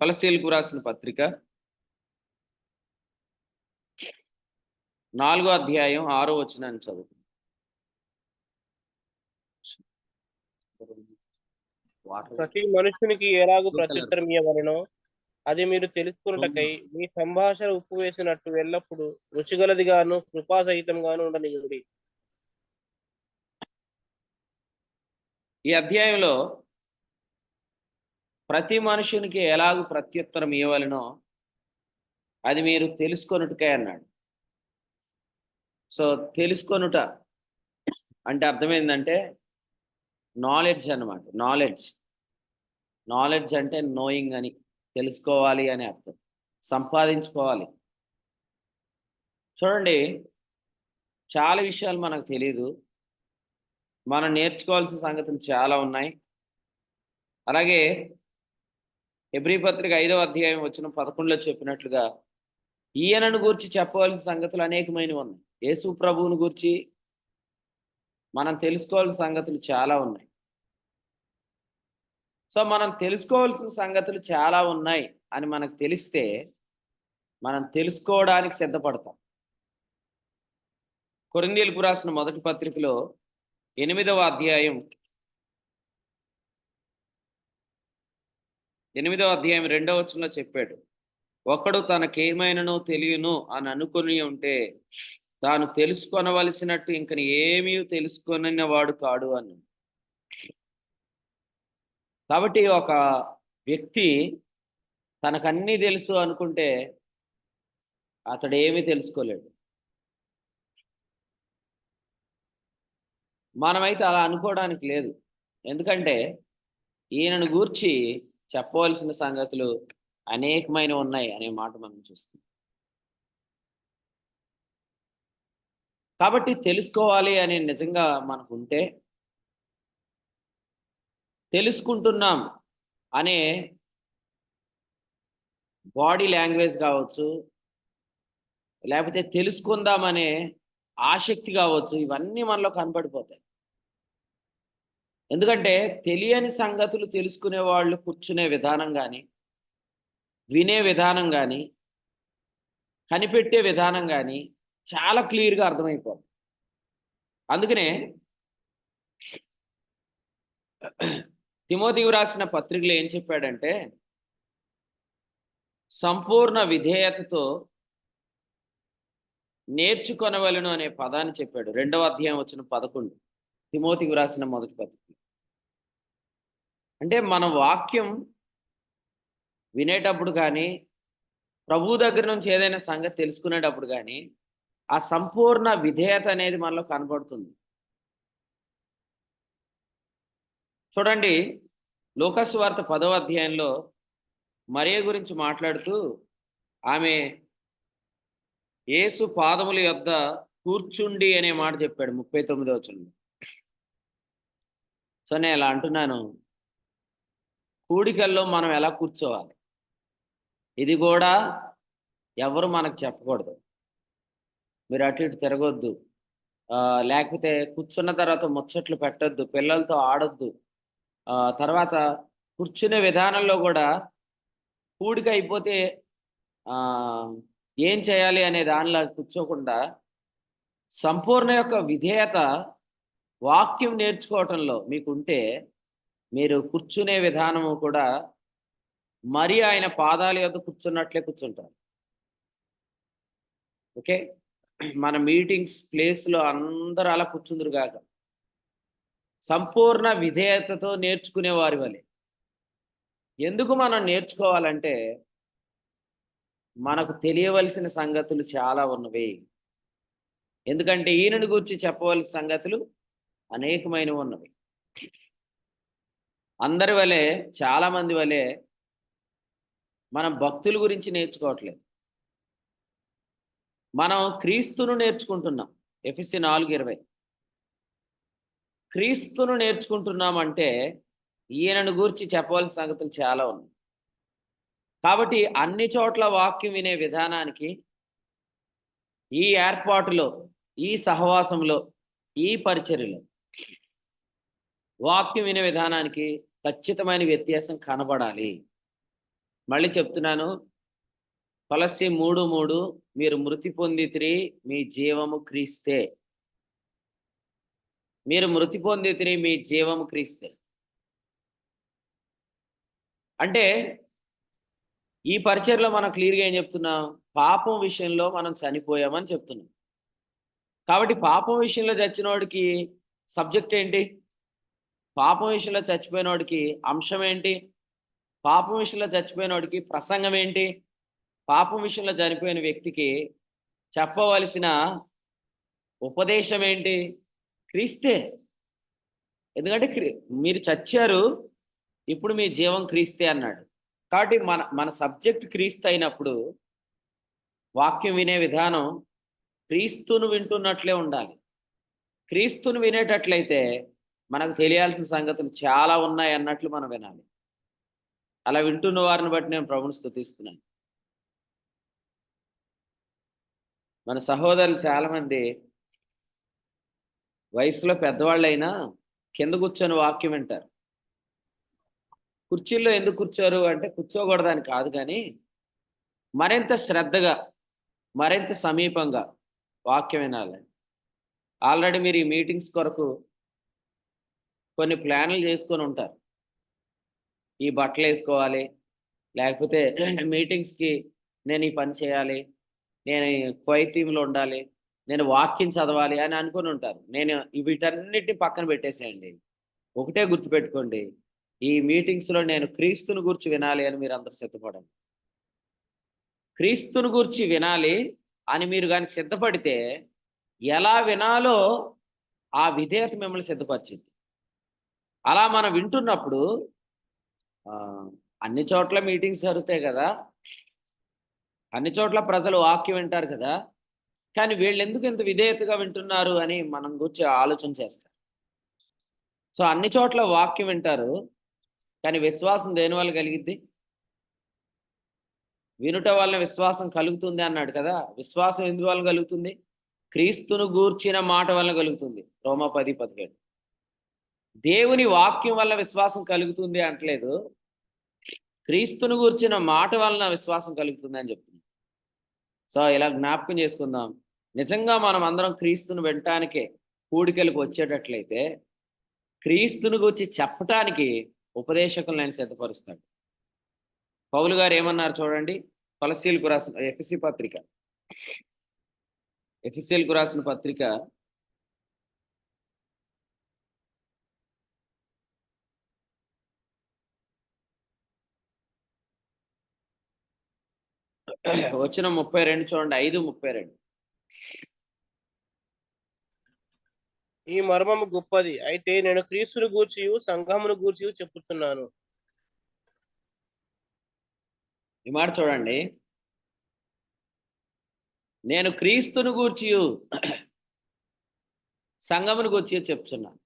కొలస్సీలకు రాసిన పత్రిక 4వ అధ్యాయం 6వ వచనాన్ని చదువుకుందాం. ప్రతి మనుషునికి ఎలాగూ ప్రత్యుత్తరం ఇవ్వవలెనో అది మీరు తెలుసుకొనుటకై మీ సంభాషణ ఉప్పు వేసినట్టు ఎల్లప్పుడూ రుచిగలదిగాను కృపాసహితంగాను ఉండనియుడి. ఈ అధ్యాయంలో ప్రతి మనుషునికి ఎలాగూ ప్రత్యుత్తరం ఇవ్వవలెనో అది మీరు తెలుసుకొనుటకై అన్నాడు. సో తెలుసుకొనుట అంటే అర్థం ఏంటంటే నాలెడ్జ్ అన్నమాట. నాలెడ్జ్ అంటే నోయింగ్ అని, తెలుసుకోవాలి అని అర్థం, సంపాదించుకోవాలి. చూడండి, చాలా విషయాలు మనకు తెలియదు. మనం నేర్చుకోవాల్సిన సంగతులు చాలా ఉన్నాయి. అలాగే హెబ్రీ పత్రిక 5వ అధ్యాయం వచనం 11లో చెప్పినట్లుగా ఈయనను గూర్చి చెప్పవలసిన సంగతులు అనేకమైనవి ఉన్నాయి. యేసు ప్రభువును గూర్చి మనం తెలుసుకోవాల్సిన సంగతులు చాలా ఉన్నాయి. సో మనం తెలుసుకోవాల్సిన సంగతులు చాలా ఉన్నాయి అని మనకు తెలిస్తే మనం తెలుసుకోవడానికి సిద్ధపడతాం. కొరింథీయులకు రాసిన మొదటి పత్రికలో 8వ అధ్యాయం 2వ వచనంలో చెప్పాడు, ఒకడు తనకేమైనను తెలియను అని అనుకుని ఉంటే తాను తెలుసుకొనవలసినట్టు ఇంకని ఏమీ తెలుసుకొనిన వాడు కాడు అని. కాబట్టి ఒక వ్యక్తి తనకన్నీ తెలుసు అనుకుంటే అతడు ఏమీ తెలుసుకోలేడు. మనమైతే అలా అనుకోవడానికి లేదు. ఎందుకంటే ఈయనను గూర్చి చెప్పవలసిన సంగతులు అనేకమైన ఉన్నాయి అనే మాట మనం చూస్తాం. కాబట్టి తెలుసుకోవాలి అని నిజంగా మనకు ఉంటే, తెలుసుకుంటున్నాం అనే బాడీ లాంగ్వేజ్ కావచ్చు, లేకపోతే తెలుసుకుందామనే ఆసక్తి కావచ్చు, ఇవన్నీ మనలో కనపడిపోతాయి. ఎందుకంటే తెలియని సంగతులు తెలుసుకునే వాళ్ళు కూర్చునే విధానం కానీ, వినే విధానం కానీ, కనిపెట్టే విధానం కానీ చాలా క్లియర్గా అర్థమైపోతుంది. అందుకనే తిమోతికి రాసిన పత్రికలో ఏం చెప్పాడంటే, సంపూర్ణ విధేయతతో నేర్చుకొనవలెను అనే పదాన్ని చెప్పాడు. 2వ అధ్యాయం వచ్చిన 11 తిమోతికి రాసిన మొదటి పత్రిక. అంటే మన వాక్యం వినేటప్పుడు కానీ, ప్రభు దగ్గర నుంచి ఏదైనా సంగతి తెలుసుకునేటప్పుడు కానీ ఆ సంపూర్ణ విధేయత అనేది మనలో కనబడుతుంది. చూడండి, లూకా సువార్త 10వ అధ్యాయంలో మరియ గురించి మాట్లాడుతూ ఆమె యేసు పాదముల యొద్ద కూర్చుండి అనే మాట చెప్పాడు 39వ వచనంలో. సో నేను ఇలా అంటున్నాను, కూడికల్లో మనం ఎలా కూర్చోవాలి ఇది కూడా ఎవరు మనకు చెప్పకూడదు. మీరు అటు ఇటు తిరగొద్దు, లేకపోతే కూర్చున్న తర్వాత ముచ్చట్లు పెట్టొద్దు, పిల్లలతో ఆడొద్దు. తర్వాత కూర్చునే విధానంలో కూడా కూడిక అయిపోతే ఏం చేయాలి అనే దానిలో కూర్చోకుండా సంపూర్ణ యొక్క విధేయత వాక్యం నేర్చుకోవటంలో మీకుంటే మీరు కూర్చునే విధానము కూడా మరి ఆయన పాదాల యొద్ద కూర్చున్నట్లే కూర్చుంటారు. ఓకే, మన మీటింగ్స్ ప్లేస్లో అందరూ అలా కూర్చుందరు కాక సంపూర్ణ విధేయతతో నేర్చుకునే వారి వలె. ఎందుకు మనం నేర్చుకోవాలంటే మనకు తెలియవలసిన సంగతులు చాలా ఉన్నవి. ఎందుకంటే ఈయనను గురించి చెప్పవలసిన సంగతులు అనేకమైనవి ఉన్నవి. అందరి వలె, చాలా మంది వలె మనం భక్తుల గురించి నేర్చుకోవట్లేదు. మనం క్రీస్తును నేర్చుకుంటున్నాం. ఎఫెసీ 4:20 క్రీస్తును నేర్చుకుంటున్నామంటే ఈయనను గూర్చి చెప్పవలసిన సంగతులు చాలా ఉన్నాయి. కాబట్టి అన్ని చోట్ల వాక్యం వినే విధానానికి, ఈ ఏర్పాటులో, ఈ సహవాసంలో, ఈ పరిచర్యలో వాక్యం వినే విధానానికి ఖచ్చితమైన వ్యత్యాసం కనబడాలి. మళ్ళీ చెప్తున్నాను, కొలస్సీ 3:3 మీరు మృతి పొందితిరి, మీ జీవము క్రీస్తే. మీరు మృతి పొందితిరి, మీ జీవము క్రీస్తే. అంటే ఈ పరిచర్లో మనం క్లియర్గా ఏం చెప్తున్నాం? పాపం విషయంలో మనం చనిపోయామని చెప్తున్నాం. కాబట్టి పాపం విషయంలో చచ్చినోడికి సబ్జెక్ట్ ఏంటి? పాపం విషయంలో చచ్చిపోయినోడికి అంశం ఏంటి? పాపం విషయంలో చచ్చిపోయినోడికి ప్రసంగం ఏంటి? పాపం విషయంలో చనిపోయిన వ్యక్తికి చెప్పవలసిన ఉపదేశం ఏంటి? క్రీస్తే. ఎందుకంటే మీరు చచ్చారు, ఇప్పుడు మీ జీవం క్రీస్తే అన్నాడు. కాబట్టి మన సబ్జెక్ట్ క్రీస్తు అయినప్పుడు వాక్యం వినే విధానం క్రీస్తును వింటున్నట్లే ఉండాలి. క్రీస్తును వినేటట్లయితే మనకు తెలియాల్సిన సంగతులు చాలా ఉన్నాయి అన్నట్లు మనం వినాలి. అలా వింటున్న వారిని బట్టి నేను ప్రభువుని స్తుతిస్తున్నాను. మన సహోదరులు చాలామంది వయసులో పెద్దవాళ్ళైనా కింద కూర్చొని వాక్యం వింటారు. కుర్చీల్లో ఎందుకు కూర్చోరు అంటే కూర్చోకూడదని కాదు, కానీ మరింత శ్రద్ధగా, మరింత సమీపంగా వాక్యం వినాలి. ఆల్రెడీ మీరు ఈ మీటింగ్స్ కొరకు కొన్ని ప్లాన్లు చేసుకొని ఉంటారు. ఈ బట్టలు వేసుకోవాలి, లేకపోతే మీటింగ్స్కి నేను ఈ పని చేయాలి, నేను క్వైట్ టీంలో ఉండాలి, నేను వాక్యం చదవాలి అని అనుకొని ఉంటారు. నేను వీటన్నిటిని పక్కన పెట్టేసేయండి. ఒకటే గుర్తుపెట్టుకోండి, ఈ మీటింగ్స్లో నేను క్రీస్తుని గురించి వినాలి అని మీరు అందరు సిద్ధపడండి. క్రీస్తుని గురించి వినాలి అని మీరు కానీ సిద్ధపడితే ఎలా వినాలో ఆ విధేయత మిమ్మల్ని సిద్ధపరిచింది. అలా మనం వింటున్నప్పుడు అన్ని చోట్ల మీటింగ్స్ జరుగుతాయి కదా, అన్ని చోట్ల ప్రజలు వాక్యం వింటారు కదా, కానీ వీళ్ళు ఎందుకు ఇంత విధేయతగా వింటున్నారు అని మనం గురించి ఆలోచన చేస్తారు. సో అన్ని చోట్ల వాక్యం వింటారు, కానీ విశ్వాసం దేనివల్ల కలిగిద్ది? వినుట వలన విశ్వాసం కలుగుతుంది అన్నాడు కదా. విశ్వాసం ఎందువల్ల కలుగుతుంది? క్రీస్తును గూర్చిన మాట వలన కలుగుతుంది. రోమా 10:17. దేవుని వాక్యం వల్ల విశ్వాసం కలుగుతుంది అంటలేదు, క్రీస్తును గూర్చిన మాట వలన విశ్వాసం కలుగుతుంది అని చెప్తుంది. సో ఇలా జ్ఞాపకం చేసుకుందాం. నిజంగా మనం అందరం క్రీస్తును వినటానికే కూడికలకు వచ్చేటట్లయితే క్రీస్తును గురించి చెప్పటానికి ఉపదేశకులను ఆయన సిద్ధపరుస్తాడు. పౌలు గారు ఏమన్నారు చూడండి, కొలస్సీలకు రాసిన ఎఫెసీయులకు రాసిన పత్రిక 32 చూడండి, 5:32. ఈ మర్మము గొప్పది, అయితే నేను క్రీస్తును గూర్చియు సంఘమును గూర్చియు చెప్పుచున్నాను. ఈ మాట చూడండి, నేను క్రీస్తును గూర్చియు సంఘమును గూర్చియు చెప్తున్నాను.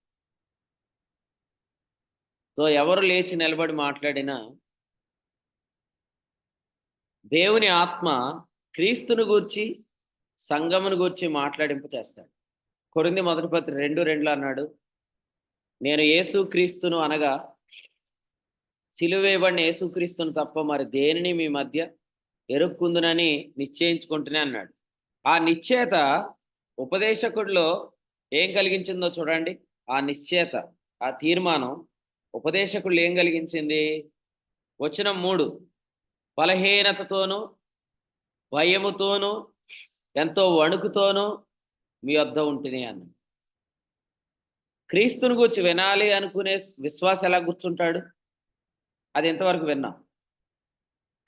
సో ఎవరు లేచి నిలబడి మాట్లాడినా దేవుని ఆత్మ క్రీస్తును గూర్చి సంఘమును గూర్చి మాట్లాడింపు చేస్తాడు. కొరింథీ 1:2 అన్నాడు, నేను యేసుక్రీస్తును అనగా సిలువేయబడిన యేసుక్రీస్తును తప్ప మరి దేనిని మీ మధ్య ఎరుక్కుందునని నిశ్చయించుకుంటూనే అన్నాడు. ఆ నిశ్చయత ఉపదేశకుడిలో ఏం కలిగించిందో చూడండి. ఆ నిశ్చయత, ఆ తీర్మానం ఉపదేశకుడు ఏం కలిగించింది? వచనం 3, బలహీనతతోనూ భయముతోనూ ఎంతో వణుకుతోనూ మీ వద్ద ఉంటుని అన్నాడు. క్రీస్తుని గురించి వినాలి అనుకునే విశ్వాసం ఎలా కూర్చుంటాడు? అది ఎంతవరకు విన్నాం.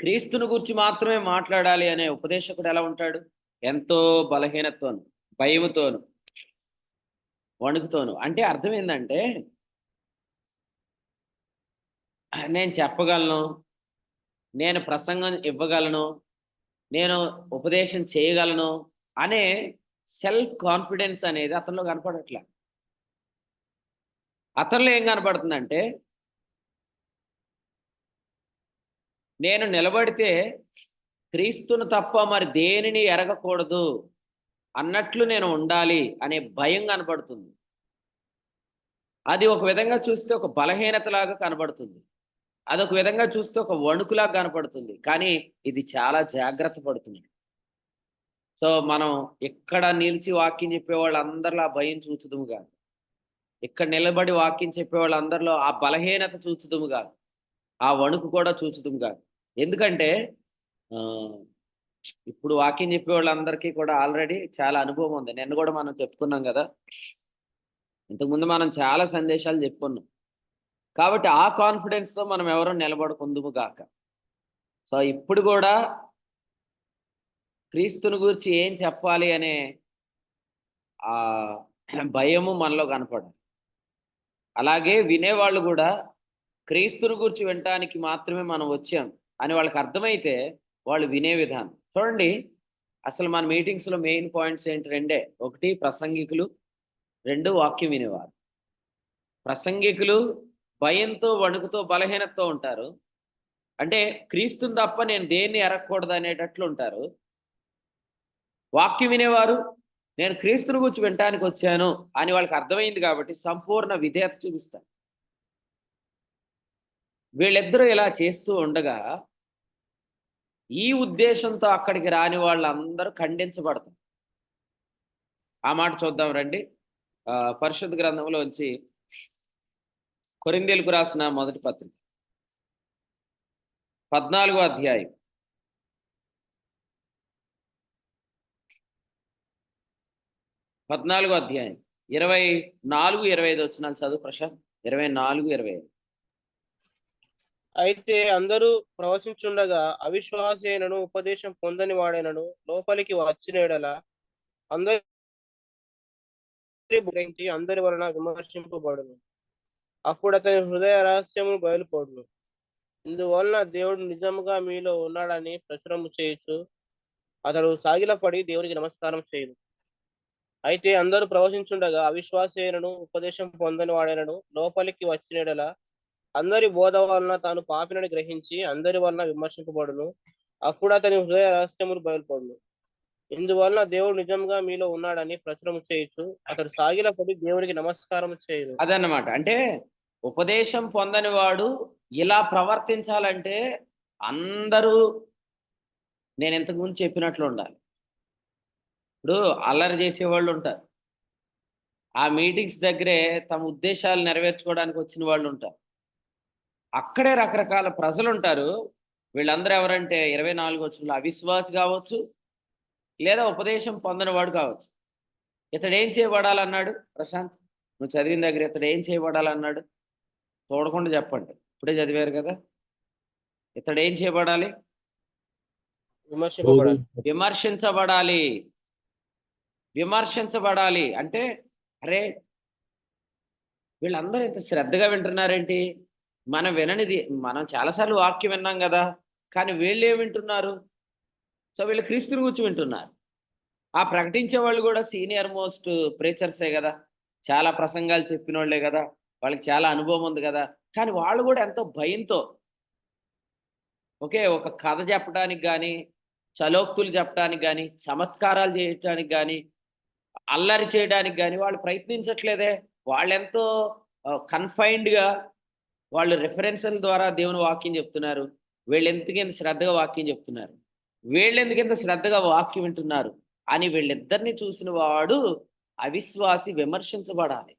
క్రీస్తుని గురించి మాత్రమే మాట్లాడాలి అనే ఉపదేశకుడు ఎలా ఉంటాడు? ఎంతో బలహీనతతోను, భయముతోను, వణుకుతోను. అంటే అర్థం ఏంటంటే, నేను చెప్పగలను, నేను ప్రసంగం ఇవ్వగలను, నేను ఉపదేశం చేయగలను అనే సెల్ఫ్ కాన్ఫిడెన్స్ అనేది అతనిలో కనపడట్లే. అతనిలో ఏం కనపడుతుందంటే, నేను నిలబడితే క్రీస్తును తప్ప మరి దేనిని ఎరగకూడదు అన్నట్లు నేను ఉండాలి అనే భయం కనపడుతుంది. అది ఒక విధంగా చూస్తే ఒక బలహీనతలాగా కనబడుతుంది. అదొక విధంగా చూస్తే ఒక వణుకులా కనపడుతుంది. కానీ ఇది చాలా జాగ్రత్త పడుతున్నాడు. సో, మనం ఇక్కడ నిలిచి వాక్యం చెప్పేవాళ్ళందరిలో ఆ భయం చూచుదుము గాదు. ఇక్కడ నిలబడి వాక్యం చెప్పేవాళ్ళందరిలో ఆ బలహీనత చూచుదుము గాదు. ఆ వణుకు కూడా చూచుదుము గాదు. ఎందుకంటే ఆహ్, ఇప్పుడు వాక్యం చెప్పేవాళ్ళందరికీ కూడా ఆల్రెడీ చాలా అనుభవం ఉంది. నిన్న గూడా మనం చెప్పుకున్నాం గదా! ఇంతకుముందు మనం చాలా సందేశాలు చెప్పుకున్నాం. కాబట్టి ఆ కాన్ఫిడెన్స్‌తో మనం ఎవరు నిలబడుకుందుము గాక. సో, ఇప్పుడు గూడా క్రీస్తుని గూర్చి ఏం చెప్పాలి అనే భయము మనలో కనపడాలి. అలాగే వినేవాళ్ళు గూడా క్రీస్తుని గూర్చి వినటానికి మాత్రమే మనం వచ్చాం అని వాళ్ళకి అర్థమైతే వాళ్ళు వినే విధానం. చూడండి, అసలు మన మీటింగ్స్‌లో మెయిన్ పాయింట్స్ ఏంటి? రెండే. ఒకటి ప్రసంగికులు, 2 వాక్యం వినేవారు. ప్రసంగికులు భయంతో, వణుకుతో, బలహీనతతో ఉంటారు. అంటే క్రీస్తుని తప్ప నేను దేన్ని ఎరగకూడదు అనేటట్లు ఉంటారు. వాక్యం వినేవారు నేను క్రీస్తుని గూర్చి వినటానికి వచ్చాను అని వాళ్ళకి అర్థమైంది కాబట్టి సంపూర్ణ విధేయత చూపిస్తారు. వీళ్ళిద్దరూ ఇలా చేస్తూ ఉండగా ఈ ఉద్దేశంతో అక్కడికి రాని వాళ్ళందరూ ఖండించబడతారు. ఆ మాట చూద్దాం రండి. పరిశుద్ధ గ్రంథంలోంచి కొరింథీయులకు రాసిన మొదటి పత్రిక 14వ అధ్యాయం. 14వ అధ్యాయం 24, 25 వచనాలు చదువు ప్రశాంత్. 24, 25. అయితే అందరూ ప్రవచించుండగా అవిశ్వాసైనను ఉపదేశం పొందని వాడైనను లోపలికి వచ్చిన యెడల అందరి గురించి అందరి వలన విమర్శింపబడును. అప్పుడు అతని హృదయ రహస్యము బయలుపడును. ఇందువలన దేవుడు నిజముగా మీలో ఉన్నాడని ప్రచురము చేయుచు అతడు సాగిలపడి దేవునికి నమస్కారం చేయును. అయితే అందరూ ప్రవచించుండగా అవిశ్వాసైనను ఉపదేశం పొందని వాడైనను లోపలికి వచ్చిన యెడల అందరి బోధ వలన తాను పాపినని గ్రహించి అందరి వలన విమర్శింపబడును. అప్పుడు అతని హృదయ రహస్యములు బయలుపడును. ఇందువలన దేవుడు నిజంగా మీలో ఉన్నాడని ప్రచురము చేయొచ్చు అతడు సాగిలపడి దేవునికి నమస్కారం చేయును. అదన్నమాట. అంటే ఉపదేశం పొందని వాడు ఇలా ప్రవర్తించాలంటే అందరూ నేను ఇంతకు ముందు చెప్పినట్లు ఉండాలి. ఇప్పుడు అల్లరి చేసేవాళ్ళు ఉంటారు. ఆ మీటింగ్స్ దగ్గరే తమ ఉద్దేశాలు నెరవేర్చుకోవడానికి వచ్చిన వాళ్ళు ఉంటారు. అక్కడే రకరకాల ప్రజలుంటారు. వీళ్ళందరూ ఎవరంటే 24 వచనంలో అవిశ్వాసి కావచ్చు, లేదా ఉపదేశం పొందనివాడు కావచ్చు. ఇతడేం చేయబడాలన్నాడు ప్రశాంత్? నువ్వు చదివిన దగ్గర ఇతడేం చేయబడాలన్నాడు? చూడకుండా చెప్పండి. ఇప్పుడే చదివారు కదా! ఇతడేం చేయబడాలి? విమర్శింపబడాలి. విమర్శించబడాలి. విమర్శించబడాలి. అంటే అరే! వీళ్ళందరూ ఇంత శ్రద్ధగా వింటున్నారేంటి? మనం చాలా సార్లు వాక్యం విన్నాం గదా! కానీ వీళ్ళేం వింటున్నారు? సో, వీళ్ళు క్రీస్తుని గూర్చి వింటున్నారు. ఆ ప్రకటించే వాళ్ళు గూడా సీనియర్ మోస్ట్ ప్రీచర్సే గదా! చాలా ప్రసంగాలు చెప్పినోళ్ళే గదా! వాళ్ళకి చాలా అనుభవం ఉంది గదా! కానీ వాళ్ళు గూడా ఎంతో భయంతో ఒక కథ చెప్పడానికి గానీ, చలోక్తులు చెప్పడానికి గానీ, చమత్కారాలు చేయటానికి గానీ, అల్లరి చేయడానికి గానీ వాళ్ళు ప్రయత్నించట్లేదే. వాళ్ళెంతో కన్‌ఫైన్డ్‌గా వాళ్ళు రిఫరెన్స్‌ల ద్వారా దేవుని వాక్యం చెప్తున్నారు. వీళ్ళెందుకింత శ్రద్ధగా వాక్యం చెప్తున్నారు. వీళ్ళెందుకింత శ్రద్ధగా వాక్యం వింటున్నారు అని వీళ్ళిద్దరిని చూసిన వాడు అవిశ్వాసి విమర్శించబడాలి.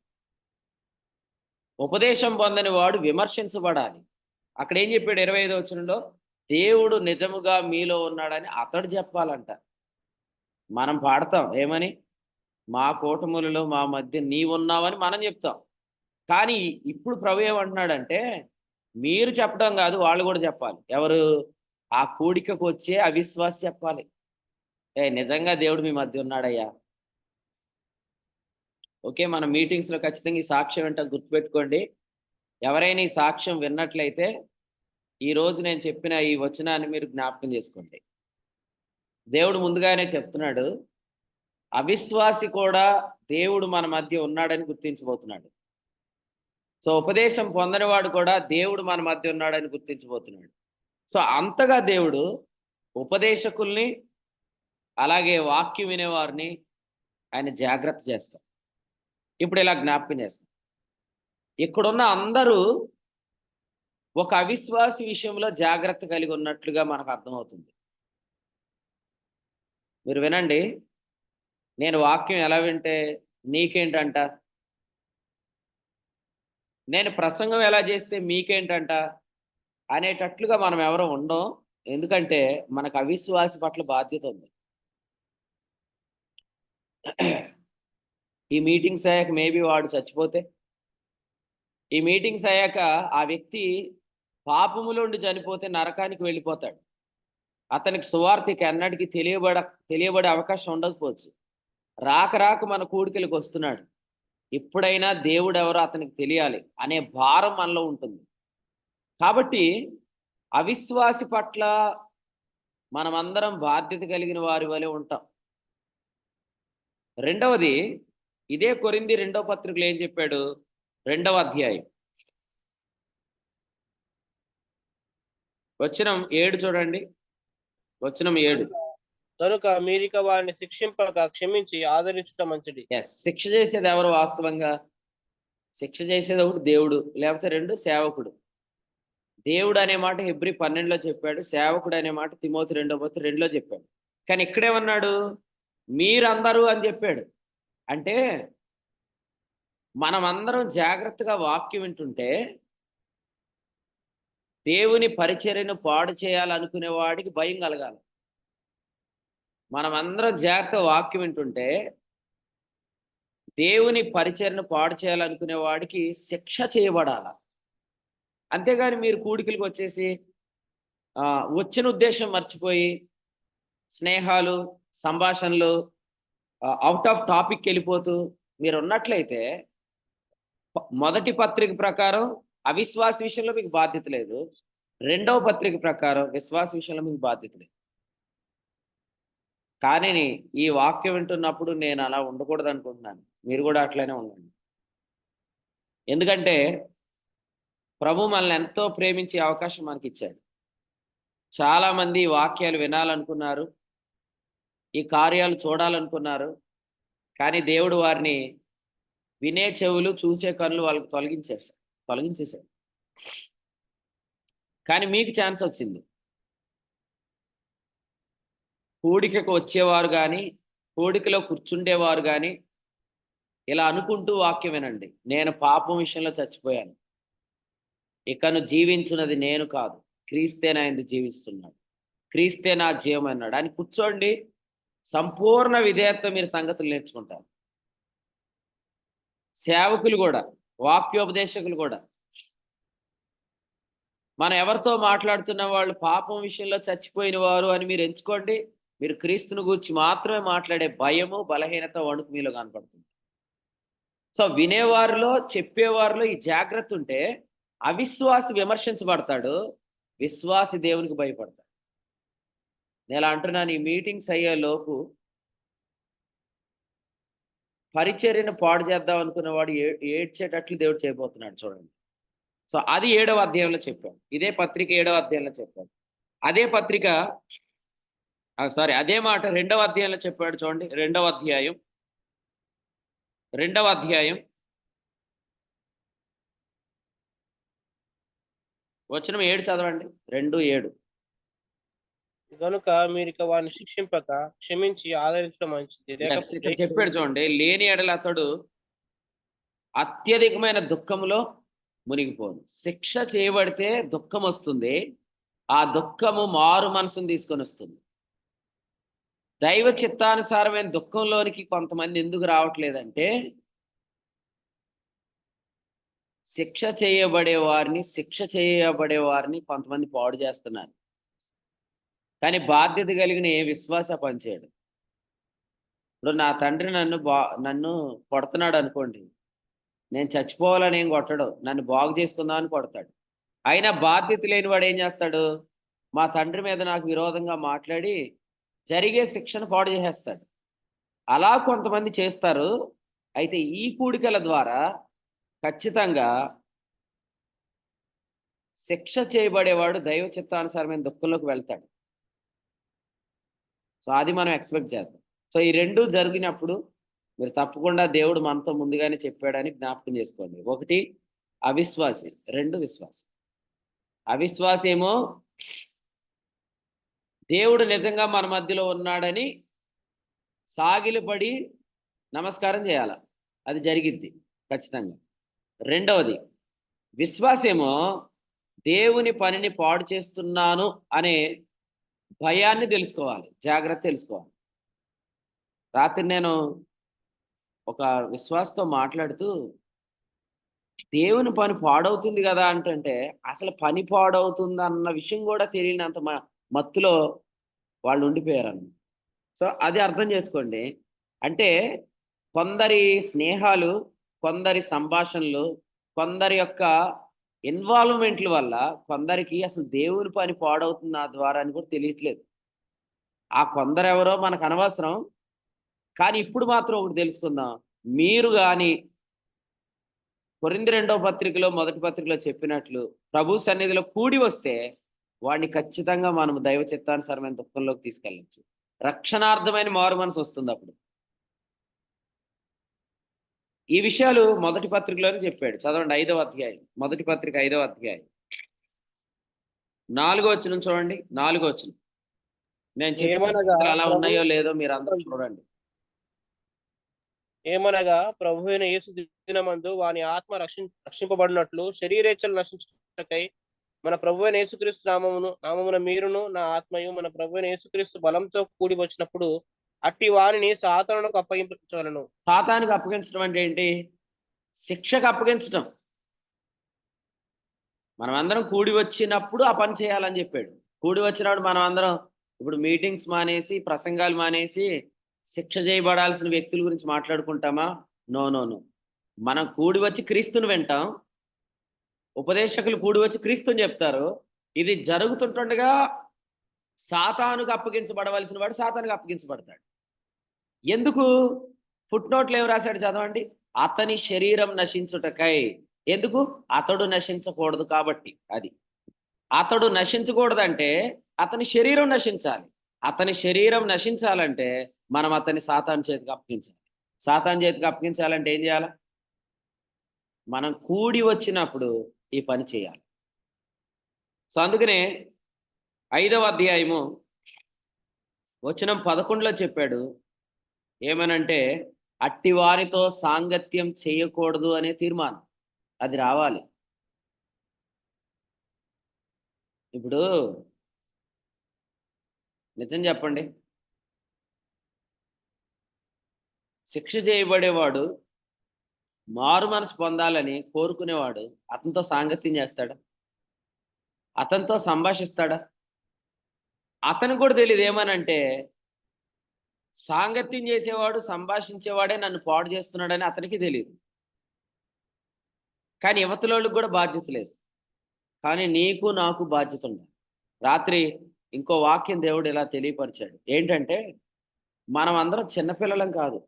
ఉపదేశం పొందని వాడు విమర్శించబడాలి. అక్కడేం చెప్పాడు 25వ వచనంలో? దేవుడు నిజముగా మీలో ఉన్నాడని అతడు చెప్పాలంట. మనం పాడతాం ఏమని? మా కూటములలో మా మధ్య నీవున్నావని మనం చెప్తాం. కానీ ఇప్పుడు ప్రభు ఏమంటున్నాడంటే, మీరు చెప్పడం గాదు వాళ్ళు గూడా చెప్పాలి. ఎవరు? ఆ కూడికకొచ్చే అవిశ్వాసి చెప్పాలి. నిజంగా దేవుడు మీ మధ్య ఉన్నాడయ్యా. మన మీటింగ్స్‌లో ఖచ్చితంగా ఈ సాక్ష్యం వింటాం గుర్తుపెట్టుకోండి. ఎవరైనా ఈ సాక్ష్యం విన్నట్లయితే, ఈరోజు నేను చెప్పిన ఈ వచనాన్ని మీరు జ్ఞాపకం చేసుకోండి. దేవుడు ముందుగానే చెప్తున్నాడు. అవిశ్వాసి కూడా దేవుడు మన మధ్య ఉన్నాడని గుర్తించబోతున్నాడు. సో, ఉపదేశం పొందనివాడు కూడా దేవుడు మన మధ్య ఉన్నాడని గుర్తించబోతున్నాడు. సో, అంతగా దేవుడు ఉపదేశకుల్ని, అలాగే వాక్యం వినేవారిని ఆయన జాగ్రత్త చేస్తారు. ఇప్పుడు ఇలా జ్ఞాపకం చేస్తాం. ఇక్కడున్న అందరూ ఒక అవిశ్వాసి విషయంలో జాగ్రత్త కలిగి ఉన్నట్లుగా మనకు అర్థమవుతుంది. మీరు వినండి, నేను వాక్యం ఎలా వింటే నీకేంటంట, నేను ప్రసంగం ఎలా చేస్తే మీకేంటంట అనేటట్లుగా మనం ఎవరు ఉండం. ఎందుకంటే మనకు అవిశ్వాసి పట్ల బాధ్యత ఉంది. ఈ మీటింగ్స్ అయ్యాక మేబీ వాడు చచ్చిపోతే, ఈ మీటింగ్స్ అయ్యాక ఆ వ్యక్తి పాపములోండి చనిపోతే నరకానికి వెళ్ళిపోతాడు. అతనికి సువార్తకి ఎన్నటికీ తెలియబడే అవకాశం ఉండకపోవచ్చు. రాక రాక మన కూడికలకు వస్తున్నాడు. ఎప్పుడైనా దేవుడు ఎవరో అతనికి తెలియాలి అనే భారం మనలో ఉంటుంది. కాబట్టి అవిశ్వాసి పట్ల మనమందరం బాధ్యత కలిగిన వారి వలె ఉంటాం. రెండవది, ఇదే కొరింథీ 2వ పత్రికలో ఏం చెప్పాడు? 2వ అధ్యాయం వచనం 7 చూడండి. వచనం 7. కనుక మీరిక వారిని శిక్షింపక క్షమించి ఆదరించుట మంచిది. శిక్ష చేసేది ఎవరు? వాస్తవంగా శిక్ష చేసేది ఒకటి దేవుడు, లేకపోతే 2 సేవకుడు. దేవుడు అనే మాట హెబ్రీ 12లో చెప్పాడు. సేవకుడు అనే మాట తిమోతి 2:2లో చెప్పాడు. కానీ ఇక్కడేమన్నాడు? మీరందరూ అని చెప్పాడు. అంటే మనమందరం జాగ్రత్తగా వాక్యం వింటుంటే దేవుని పరిచర్యను పాడు చేయాలనుకునే వాడికి భయం కలగాలి. మనమందరం జాగ్రత్తగా వాక్యం వింటుంటే దేవుని పరిచర్యను పాడు చేయాలనుకునే వాడికి శిక్ష చేయబడాల. అంతేగాని మీరు కూడికలకు వచ్చేసి వచ్చిన ఉద్దేశం మర్చిపోయి స్నేహాలు, సంభాషణలు, అవుట్ ఆఫ్ టాపిక్ వెళ్ళిపోతూ మీరు ఉన్నట్లయితే మొదటి పత్రిక ప్రకారం అవిశ్వాస విషయంలో మీకు బాధ్యత లేదు. 2వ పత్రిక ప్రకారం విశ్వాస విషయంలో మీకు బాధ్యత లేదు. కానీ ఈ వాక్యం వింటున్నప్పుడు నేను అలా ఉండకూడదు అనుకుంటున్నాను. మీరు కూడా అట్లనే ఉండండి. ఎందుకంటే ప్రభు మనల్ని ఎంతో ప్రేమించే అవకాశం మనకి ఇచ్చాడు. చాలామంది ఈ వాక్యాలు వినాలనుకున్నారు, ఈ కార్యాలు చూడాలనుకున్నారు. కానీ దేవుడు వారిని వినే చెవులు, చూసే కళ్ళు వాళ్ళకి తొలగించేశాడు. కానీ మీకు ఛాన్స్ వచ్చింది. కూడికకు వచ్చేవారు కానీ, కూడికలో కూర్చుండేవారు కానీ ఇలా అనుకుంటూ వాక్యం వినండి. నేను పాపం విషయంలో చచ్చిపోయాను, ఇకను జీవించున్నది నేను కాదు, క్రీస్తే నా యందు జీవిస్తున్నాడు, క్రీస్తే నా జీవం అన్నాడు అని కూర్చోండి. సంపూర్ణ విధేయతతో మీరు సంగతులు నేర్చుకుంటారు. సేవకులు కూడా, వాక్యోపదేశకులు కూడా, మనం ఎవరితో మాట్లాడుతున్న వాళ్ళు పాపం విషయంలో చచ్చిపోయిన వారు అని మీరు ఎంచుకోండి. మీరు క్రీస్తుని గురించి మాత్రమే మాట్లాడే భయము, బలహీనత, వణుకు మీలో కనపడుతుంది. సో వినేవారిలో, చెప్పేవారిలో ఈ జాగ్రత్త ఉంటే అవిశ్వాసి విమర్శించబడతాడు, విశ్వాసి దేవునికి భయపడతాడు. నేను అంటున్నాను, ఈ మీటింగ్స్ అయ్యేలోపు పరిచర్యను పాడు చేద్దాం అనుకున్న వాడు ఏడ్చేటట్లు దేవుడు చేయబోతున్నాడు చూడండి. సో అది 7వ అధ్యాయంలో చెప్పాడు. ఇదే పత్రిక 7వ అధ్యాయంలో చెప్పాడు. అదే పత్రిక అదే మాట 2వ అధ్యాయంలో చెప్పాడు చూడండి. 2వ అధ్యాయం వచనం 7 చదవండి. 2:7. కనుక మీరిక వారిని శిక్షింపక క్షమించి ఆదరించడం మంచిది. ఇక్కడ చెప్పాడు చూడండి, లేని ఎడల అతడు అత్యధికమైన దుఃఖంలో మునిగిపోను. శిక్ష చేయబడితే దుఃఖం వస్తుంది. ఆ దుఃఖము మారు మనసును తీసుకొని వస్తుంది. దైవ చిత్తానుసారమైన దుఃఖంలోనికి కొంతమంది ఎందుకు రావట్లేదంటే శిక్ష చేయబడే వారిని కొంతమంది పాడు చేస్తున్నారు. కానీ బాధ్యత కలిగిన ఏ విశ్వాస పనిచేయడు. ఇప్పుడు నా తండ్రి నన్ను కొడుతున్నాడు అనుకోండి, నేను చచ్చిపోవాలని ఏం కొట్టడు, నన్ను బాగు చేసుకుందామని కొడతాడు. అయినా బాధ్యత లేని వాడు ఏం చేస్తాడు? మా తండ్రి మీద నాకు విరోధంగా మాట్లాడి జరిగే శిక్షను పాడు చేసేస్తాడు. అలా కొంతమంది చేస్తారు. అయితే ఈ కూడికల ద్వారా ఖచ్చితంగా శిక్ష చేయబడేవాడు దైవ చిత్తానుసారమైన దుఃఖంలోకి వెళ్తాడు. సో అది మనం ఎక్స్పెక్ట్ చేద్దాం. సో ఈ 2 జరిగినప్పుడు మీరు తప్పకుండా దేవుడు మనతో ముందుగానే చెప్పాడని జ్ఞాపకం చేసుకోండి. 1 అవిశ్వాసి, 2 విశ్వాసి. అవిశ్వాసేమో దేవుడు నిజంగా మన మధ్యలో ఉన్నాడని సాగిలపడి నమస్కారం చేయాల, అది జరిగిద్ది ఖచ్చితంగా. రెండవది, విశ్వాసేమో దేవుని పనిని పాడు చేస్తున్నాను అనే భయాన్ని తెలుసుకోవాలి, జాగ్రత్త తెలుసుకోవాలి. రాత్రి నేను ఒక విశ్వాసతో మాట్లాడుతూ, దేవుని పని పాడవుతుంది కదా అంటే అసలు పని పాడవుతుంది అన్న విషయం కూడా తెలియనంత మత్తులో వాళ్ళు ఉండిపోయారన్న. సో అది అర్థం చేసుకోండి. అంటే కొందరి స్నేహాలు, కొందరి సంభాషణలు, కొందరి యొక్క ఇన్వాల్వ్మెంట్ల వల్ల కొందరికి అసలు దేవుని పని పాడవుతుంది నా ద్వారా అని కూడా తెలియట్లేదు. ఆ కొందరెవరో మనకు అనవసరం. కానీ ఇప్పుడు మాత్రం ఒకటి తెలుసుకుందాం. మీరు కానీ కొరింథీ 2వ పత్రికలో, మొదటి పత్రికలో చెప్పినట్లు ప్రభు సన్నిధిలో కూడి వస్తే వాడిని ఖచ్చితంగా మనం దైవ చిత్తానుసారమైన దుఃఖంలోకి తీసుకెళ్ళచ్చు. రక్షణార్థమైన మారు మనసు వస్తుంది అప్పుడు. ఈ విషయాలు మొదటి పత్రికలోనే చెప్పాడు. చదవండి 5వ అధ్యాయం, మొదటి పత్రిక 5వ అధ్యాయం 4వ వచనం చూడండి. 4వ వచనం. నేను చెప్పిన ఏమనగా అలా ఉన్నాయో లేదో మీరు అందరూ చూడండి. ఏమనగా ప్రభువైన యేసు దినమందు వాని ఆత్మ రక్షింపబడినట్లు శరీరేచ్ఛలు నశించుటకై మన ప్రభువైన యేసుక్రీస్తు నామమున మీరును నా ఆత్మయు మన ప్రభువైన యేసుక్రీస్తు బలంతో కూడి వచ్చినప్పుడు అట్టి వానిని సాతానునకు అప్పగించవలను. సాతానికి అప్పగించడం అంటే ఏంటి? శిక్షకు అప్పగించడం. మనం అందరం కూడి వచ్చినప్పుడు ఆ పని చేయాలని చెప్పాడు. కూడి వచ్చినప్పుడు మనం అందరం ఇప్పుడు మీటింగ్స్ మానేసి, ప్రసంగాలు మానేసి శిక్ష చేయబడాల్సిన వ్యక్తుల గురించి మాట్లాడుకుంటామా? No no no. మనం కూడి వచ్చి క్రీస్తుని వింటాం. ఉపదేశకులు కూడి వచ్చి క్రీస్తుని చెప్తారు. ఇది జరుగుతుంటుండగా సాతానుకు అప్పగించబడవలసిన వాడు సాతానుకు అప్పగించబడతాడు. ఎందుకు? ఫుట్ నోట్లు ఏం రాశాడు చదవండి. అతని శరీరం నశించుటకై. ఎందుకు? అతడు నశించకూడదు కాబట్టి. అది అతడు నశించకూడదంటే అతని శరీరం నశించాలి. అతని శరీరం నశించాలంటే మనం అతన్ని సాతాను చేతికి అప్పగించాలి. సాతాను చేతికి అప్పగించాలంటే ఏం చేయాలి? మనం కూడి వచ్చినప్పుడు ఈ పని చేయాలి. సో అందుకనే 5వ అధ్యాయము వచనం 11లో చెప్పాడు ఏమనంటే, అట్టి వారితో సాంగత్యం చేయకూడదు అనే తీర్మానం అది రావాలి. ఇప్పుడు నిజం చెప్పండి, శిక్ష చేయబడేవాడు మారు మనసు పొందాలని కోరుకునేవాడు అతనితో సాంగత్యం చేస్తాడా? అతనితో సంభాషిస్తాడా? అతనికి కూడా తెలియదు ఏమనంటే, సాంగత్యం చేసేవాడు, సంభాషించేవాడే నన్ను పాడు చేస్తున్నాడని అతనికి తెలియదు. కానీ యువతలోళ్ళకి కూడా బాధ్యత లేదు. కానీ నీకు నాకు బాధ్యత ఉంది. రాత్రి ఇంకో వాక్యం దేవుడు ఇలా తెలియపరిచాడు. ఏంటంటే, మనం అందరం చిన్నపిల్లలం కాదు.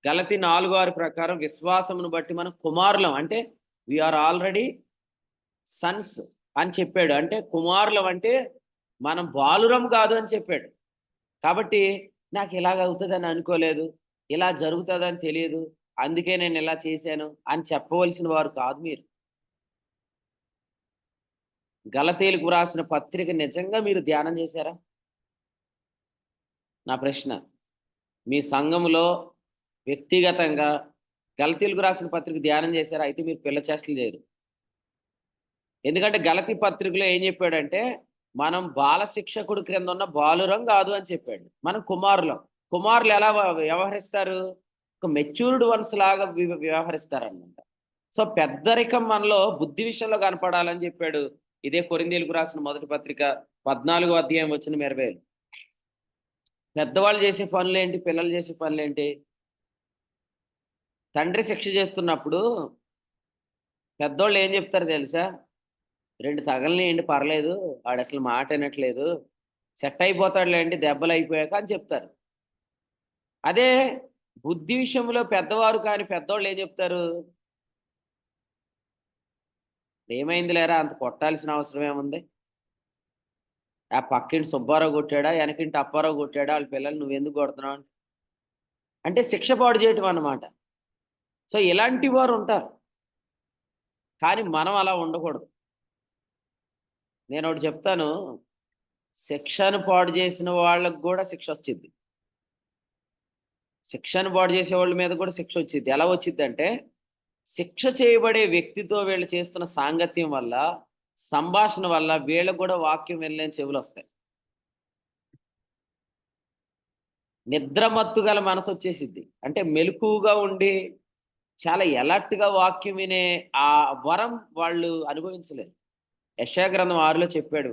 గలతీ 4:6 ప్రకారం విశ్వాసమును బట్టి మనం కుమారులం, అంటే వీఆర్ ఆల్రెడీ సన్స్ అని చెప్పాడు. అంటే కుమారులం అంటే మనం బాలురం కాదు అని చెప్పాడు. కాబట్టి నాకు ఇలాగ అవుతుందని అనుకోలేదు, ఇలా జరుగుతుందని తెలియదు, అందుకే నేను ఇలా చేశాను అని చెప్పవలసిన వారు కాదు మీరు. గలతీలకు రాసిన పత్రిక నిజంగా మీరు ధ్యానం చేశారా? నా ప్రశ్న. మీ సంఘములో వ్యక్తిగతంగా గలతీలకు రాసిన పత్రిక ధ్యానం చేశారా? అయితే మీరు పిల్ల చేష్టలు చేయరు. ఎందుకంటే గలతీ పత్రికలో ఏం చెప్పాడంటే, మనం బాల శిక్షకుడు క్రింద ఉన్న బాలురం కాదు అని చెప్పాడు. మనం కుమారులం. కుమారులు ఎలా వ్యవహరిస్తారు? ఒక మెచ్యూర్డ్ వన్స్ లాగా వ్యవహరిస్తారనమాట. సో పెద్దరికం మనలో బుద్ధి విషయంలో కనపడాలని చెప్పాడు. ఇదే కొరింథీయులకు రాసిన మొదటి పత్రిక 14వ అధ్యాయం వచనం 20. పెద్దవాళ్ళు చేసే పనులేంటి? పిల్లలు చేసే పనులేంటి? తండ్రి శిక్ష చేస్తున్నప్పుడు పెద్దోళ్ళు ఏం చెప్తారు తెలుసా? 2 తగలనియండి పర్లేదు, వాడు అసలు మాట వినట్లేదు, సెట్ అయిపోతాడులేండి దెబ్బలు అయిపోయాక అని చెప్తారు. అదే బుద్ధి విషయంలో పెద్దవారు కానీ పెద్దోళ్ళు ఏం చెప్తారు? ఏమైంది లేరా, అంత కొట్టాల్సిన అవసరం ఏముంది? ఆ పక్కింటి సుబ్బారావు కొట్టాడా, వెనకింటి అప్పారావు కొట్టాడా, వాళ్ళ పిల్లలు నువ్వెందుకు కొడుతున్నావు అంటే శిక్ష పాడు చేయటం అన్నమాట. సో ఇలాంటి వారు ఉంటారు. కానీ మనం అలా ఉండకూడదు. నేను ఒకటి చెప్తాను, శిక్షను పాడు చేసిన వాళ్ళకు కూడా శిక్ష వచ్చింది. శిక్షను పాడు చేసే వాళ్ళ మీద కూడా శిక్ష వచ్చింది. ఎలా వచ్చిందంటే, శిక్ష చేయబడే వ్యక్తితో వీళ్ళు చేస్తున్న సాంగత్యం వల్ల, సంభాషణ వల్ల వీళ్ళకు కూడా వాక్యం వెళ్ళలేని చెవులు వస్తాయి. నిద్రమత్తు గల మనసు వచ్చేసిద్ది. అంటే మెలకువగా ఉండి చాలా ఎలర్ట్‌గా వాక్యం వినే ఆ వరం వాళ్ళు అనుభవించలేరు. యెషయా గ్రంథం 6లో చెప్పాడు.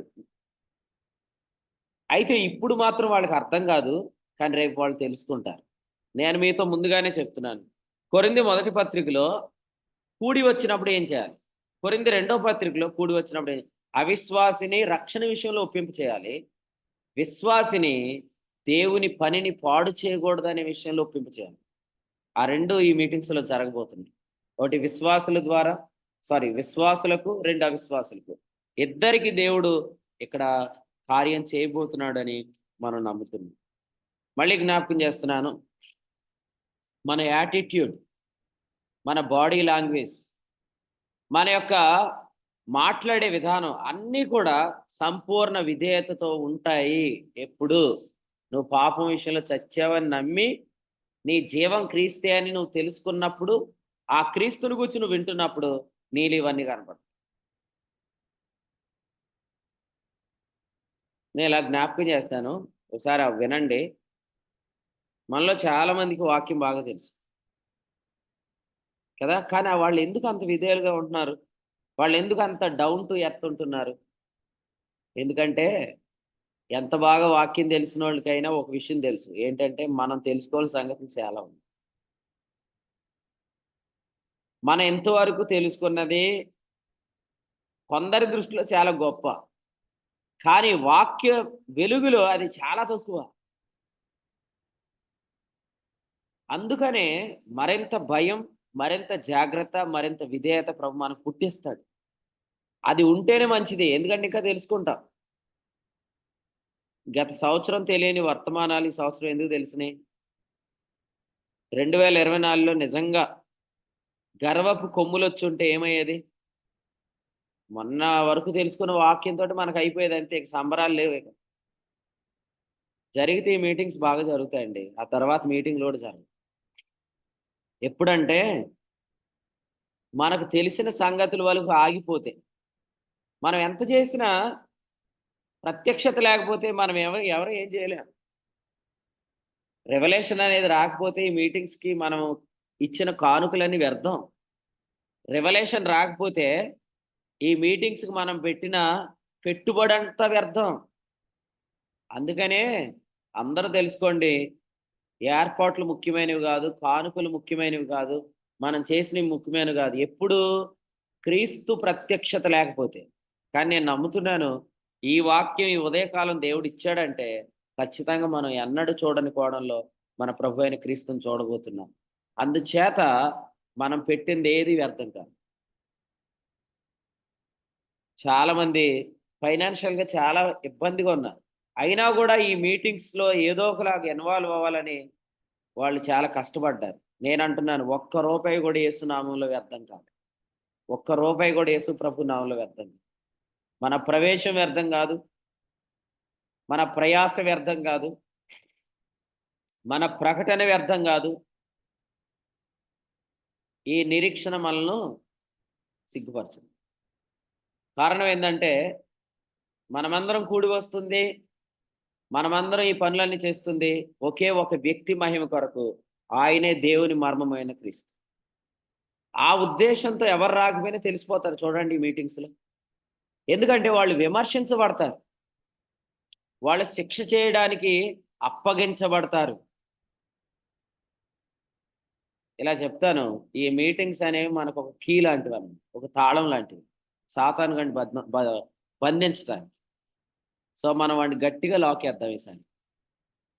అయితే ఇప్పుడు మాత్రం వాళ్ళకి అర్థం కాదు. కానీ రేపు వాళ్ళు తెలుసుకుంటారు. నేను మీతో ముందుగానే చెప్తున్నాను. కొరింథీ మొదటి పత్రికలో కూడి వచ్చినప్పుడు ఏం చేయాలి? కొరింథీ రెండో పత్రికలో కూడి వచ్చినప్పుడు అవిశ్వాసిని రక్షణ విషయంలో ఒప్పింపు చేయాలి. విశ్వాసిని దేవుని పనిని పాడు చేయకూడదనే విషయంలో ఒప్పింపు చేయాలి. ఆ 2 ఈ మీటింగ్స్‌లో జరగబోతున్నాయి. ఒకటి విశ్వాసులకు, 2 అవిశ్వాసులకు. ఇద్దరికి దేవుడు ఇక్కడ కార్యం చేయబోతున్నాడని మనం నమ్ముతున్నాం. మళ్ళీ జ్ఞాపకం చేస్తున్నాను. మన యాటిట్యూడ్, మన బాడీ లాంగ్వేజ్, మన యొక్క మాట్లాడే విధానం అన్నీ కూడా సంపూర్ణ విధేయతతో ఉంటాయి. ఎప్పుడు నువ్వు పాపం విషయంలో చచ్చావని నమ్మి నీ జీవం క్రీస్తే అని నువ్వు తెలుసుకున్నప్పుడు, ఆ క్రీస్తుని గురించి నువ్వు వింటున్నప్పుడు నీలో ఇవన్నీ కనపడతాయి. నేను ఇలా జ్ఞాపకం చేస్తాను. ఒకసారి అవి వినండి. మనలో చాలా మందికి వాక్యం బాగా తెలుసు కదా! కానీ వాళ్ళు ఎందుకు అంత విధేయులుగా ఉంటున్నారు? వాళ్ళు ఎందుకు అంత డౌన్ టు ఎర్త్ ఉంటున్నారు? ఎందుకంటే ఎంత బాగా వాక్యం తెలిసినోళ్ళకైనా ఒక విషయం తెలుసు. ఏంటంటే మనం తెలుసుకోవాల్సిన సంగతులు చాలా ఉన్నాయి. మనం ఇంతవరకు తెలుసుకున్నది కొందరి దృష్టిలో చాలా గొప్ప. కానీ వాక్య వెలుగులో అది చాలా తక్కువ. అందుకనే మరింత భయం, మరింత జాగ్రత్త, మరింత విధేయత ప్రభు మనకు పుట్టిస్తాడు. అది ఉంటేనే మంచిది. ఎందుకంటే ఇంకా తెలుసుకుంటాం. గత సంవత్సరం తెలియని వర్తమానాలు ఈ సంవత్సరం ఎందుకు తెలిసినాయి? 2024లో నిజంగా గర్వపు కొమ్ములొచ్చుంటే ఏమయ్యేది? మొన్న వరకు తెలుసుకున్న వాక్యంతోటి మనకయిపోయేది అంతే. ఇక సంబరాలు లేవు ఇక. జరిగితే ఈ మీటింగ్స్ బాగా జరుగుతాయండి. ఆ తర్వాత మీటింగ్‌లు కూడా జరగవు. ఎప్పుడంటే మనకు తెలిసిన సంగతుల వరకు ఆగిపోతే. మనం ఎంత చేసినా ప్రత్యక్షత లేకపోతే మనం ఎవరు ఏం చేయలేం. రివల్యూషన్ అనేది రాకపోతే ఈ మీటింగ్స్‌కి మనం ఇచ్చిన కానుకలన్నీ వ్యర్థం. రివల్యూషన్ రాకపోతే ఈ మీటింగ్స్‌కి మనం పెట్టిన పెట్టుబడంతా వ్యర్థం. అందుకనే అందరూ తెలుసుకోండి. ఏర్పాట్లు ముఖ్యమైనవి గాదు. కానుకలు ముఖ్యమైనవి గాదు. మనం చేసినవి ముఖ్యమైనవి గాదు. ఎప్పుడు క్రీస్తు ప్రత్యక్షత లేకపోతే. కానీ నేను నమ్ముతున్నాను, ఈ వాక్యం ఈ ఉదయకాలం దేవుడిచ్చాడంటే, ఖచ్చితంగా మనం ఎన్నడూ చూడని కోణంలో మన ప్రభు అయిన క్రీస్తుని చూడబోతున్నాం. అందుచేత మనం పెట్టిందేది వ్యర్థం కాదు. చాలామంది ఫైనాన్షియల్‌గా చాలా ఇబ్బందిగా ఉన్నారు. అయినా గూడా ఈ మీటింగ్స్‌లో ఏదో ఒకలాగా ఇన్వాల్వ్ అవ్వాలని వాళ్ళు చాలా కష్టపడ్డారు. నేనంటున్నాను, ఒక్క రూపాయి గూడా యేసు నామంలో వ్యర్థం కాదు. ఒక్క రూపాయి గూడా యేసు ప్రభు నామంలో వ్యర్థం కాదు. మన ప్రవేశం వ్యర్థం గాదు. మన ప్రయాస వ్యర్థం గాదు. మన ప్రకటన వ్యర్థం గాదు. ఈ నిరీక్షణ మనలను సిగ్గుపరచదు. కారణం ఏందంటే, మనమందరం కూడి వస్తుంది, మనమందరం ఈ పనులన్నీ చేస్తుంది ఒకే ఒక వ్యక్తి మహిమ కొరకు. ఆయనే దేవుని మర్మమైన క్రీస్తు. ఆ ఉద్దేశంతో ఎవరు రాకపోయినా తెలిసిపోతారు చూడండి ఈ మీటింగ్స్‌లో. ఎందుకంటే వాళ్ళు విమర్శించబడతారు. వాళ్ళు శిక్ష చేయడానికి అప్పగించబడతారు. ఇలా చెప్తాను. ఈ మీటింగ్స్ అనేవి మనకొక కీ లాంటివన్నమాట. ఒక తాళం లాంటివి. సాతాను గాడిని బంధించటానికి. సో, మనం వాడిని గట్టిగా లాకేద్దాం ఈసారి.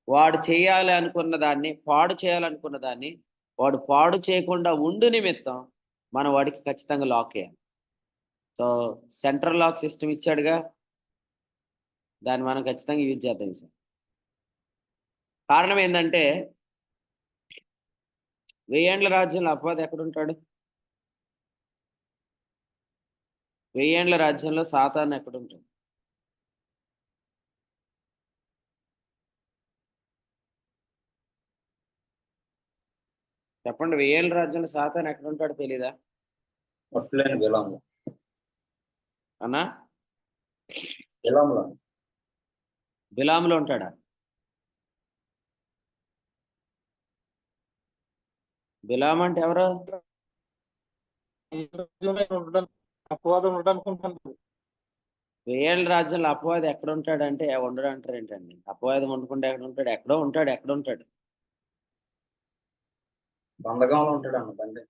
వాడు చేయాలి అనుకున్న దాన్ని, పాడు చేయాలనుకున్న దాన్ని, వాడు పాడు చేయకుండా ఉండు నిమిత్తం మనం వాడికి ఖచ్చితంగా లాకేయాలి. సో, సెంట్రల్ లాక్ సిస్టమ్ ఇచ్చాడుగా, దాన్ని మనం ఖచ్చితంగా యూజ్ చేద్దాం ఈసారి. కారణం ఏందంటే, 1000 ఏండ్ల రాజ్యంలో అపవాది ఎక్కడుంటాడు? 1000 ఏండ్ల రాజ్యంలో సాతాను ఎక్కడుంటాడు? చెప్పండి, 1000 రాజ్యంలో సాతాను ఎక్కడ ఉంటాడో తెలీదా మొట్టలేని బిలాములో అన్నా? బిలాములో బిలాములో ఉంటాడా? బిలాం అంటే ఎవరు? అపవాదం ఉండడానికి 1000 రాజ్యంలో అపవాది ఎక్కడ ఉంటాడంటే ఉండడు అంటారు ఏంటండి? అపవాదం ఉండకుండా ఎక్కడ ఉంటాడు? ఎక్కడో ఉంటాడు. ఎక్కడ ఉంటాడు? బంధకంలో ఉంటాడు అన్న బండి.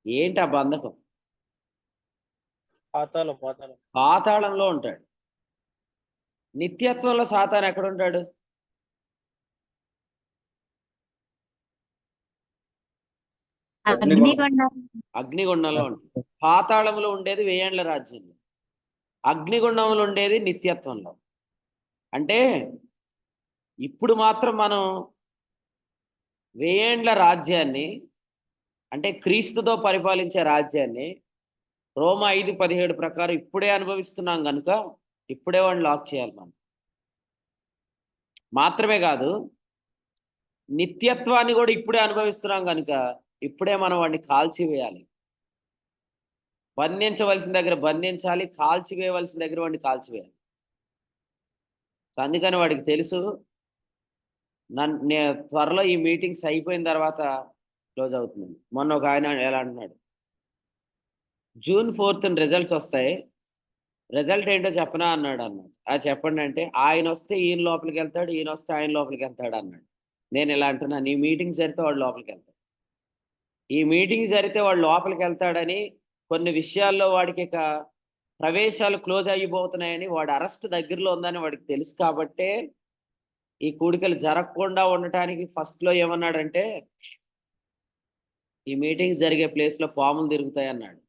ఏంటి ఆ బంధకం? పాతాళం పాతాళంలో ఉంటాడు. నిత్యత్వంలో సాతాను ఎక్కడ ఉంటాడు? అగ్నిగుండంలో ఉంటుంది. పాతాళంలో ఉండేది 1000 రాజ్యంలో, అగ్నిగుండంలో ఉండేది నిత్యత్వంలో. అంటే ఇప్పుడు మాత్రం మనం 1000 రాజ్యాన్ని, అంటే క్రీస్తుతో పరిపాలించే రాజ్యాన్ని రోమా 5:17 ప్రకారం ఇప్పుడే అనుభవిస్తున్నాం కనుక ఇప్పుడే వాడిని లాక్ చేయాలి మనం. మాత్రమే కాదు, నిత్యత్వాన్ని కూడా ఇప్పుడే అనుభవిస్తున్నాం కనుక ఇప్పుడే మనం వాడిని కాల్చివేయాలి. బంధించవలసిన దగ్గర బంధించాలి, కాల్చివేయవలసిన దగ్గర వాడిని కాల్చివేయాలి. అందుకని వాడికి తెలుసు త్వరలో ఈ మీటింగ్స్ అయిపోయిన తర్వాత క్లోజ్ అవుతుంది. మొన్న ఒక ఆయన ఎలా అంటున్నాడు, June 4th రిజల్ట్స్ వస్తాయి, రిజల్ట్ ఏంటో చెప్పనా అన్నాడు. చెప్పండి అంటే, ఆయన వస్తే ఈయన లోపలికి వెళ్తాడు, ఈయన వస్తే ఆయన లోపలికి వెళ్తాడు అన్నాడు. నేను ఇలా అంటున్నాను, ఈ మీటింగ్ జరిగితే వాడు లోపలికి వెళ్తాడు. ఈ మీటింగ్ జరిగితే వాడు లోపలికి వెళ్తాడని, కొన్ని విషయాల్లో వాడికి ఇక ప్రవేశాలు క్లోజ్ అయిపోతున్నాయని, వాడు అరెస్ట్ దగ్గరలో ఉందని వాడికి తెలుసు కాబట్టే ఈ కూడికలు జరగకుండా ఉండటానికి ఫస్ట్లో ఏమన్నాడంటే, ఈ మీటింగ్ జరిగే ప్లేస్లో పాములు తిరుగుతాయి అన్నాడు.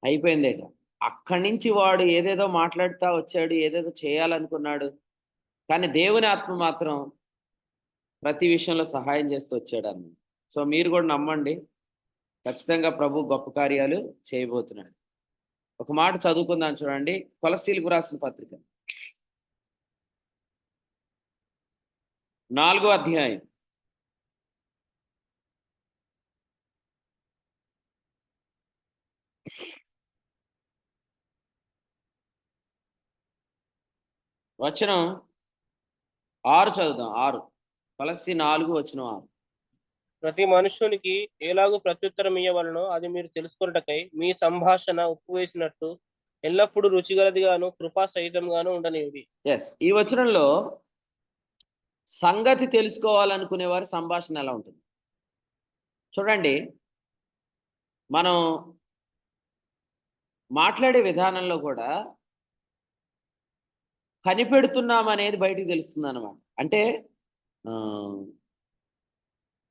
అయిపోయింది. ఇక అక్కడి నుంచి వాడు ఏదేదో మాట్లాడుతూ వచ్చాడు, ఏదేదో చేయాలనుకున్నాడు. కానీ దేవుని ఆత్మ మాత్రం ప్రతి విషయంలో సహాయం చేస్తూ వచ్చాడు అన్న. సో మీరు కూడా నమ్మండి, ఖచ్చితంగా ప్రభు గొప్ప కార్యాలు చేయబోతున్నాడు. ఒక మాట చదువుకుందాం చూడండి, కొలస్సీలకు రాసిన పత్రిక 4వ అధ్యాయం 6 చదువుదాం. 6 కొలస్సీ 4:6. ప్రతి మనుష్యునికి ఎలాగూ ప్రత్యుత్తరం ఇయ్యవలనో అది మీరు తెలుసుకొనుటకై మీ సంభాషణ ఉప్పు వేసినట్టు ఎల్లప్పుడూ రుచిగలదిగాను కృపా సహితంగాను ఉండనివి. ఈ వచనంలో సంగతి తెలుసుకోవాలనుకునే వారి సంభాషణ ఎలా ఉంటుంది చూడండి. మనం మాట్లాడే విధానంలో కూడా కనిపెడుతున్నాం అనేది బయటికి తెలుస్తుంది అన్నమాట. అంటే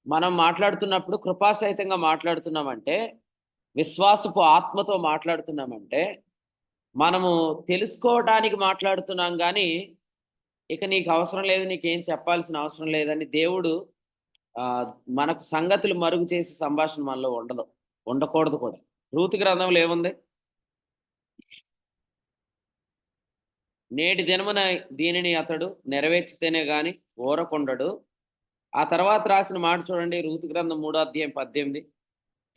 మనం మాట్లాడుతున్నప్పుడు కృపాసహితంగా మాట్లాడుతున్నామంటే, విశ్వాసపు ఆత్మతో మాట్లాడుతున్నామంటే, మనము తెలుసుకోవడానికి మాట్లాడుతున్నాం. కానీ ఇక నీకు అవసరం లేదు, నీకేం చెప్పాల్సిన అవసరం లేదని దేవుడు మనకు సంగతులు మరుగు చేసే సంభాషణ మనలో ఉండకూడదు కూడా. రూతు గ్రంథంలో ఏముంది, నేటి జన్మన దీనిని అతడు నెరవేర్చితేనే గాని ఊరకుండడు. ఆ తర్వాత రాసిన మాట చూడండి, రూతు గ్రంథం 3:18,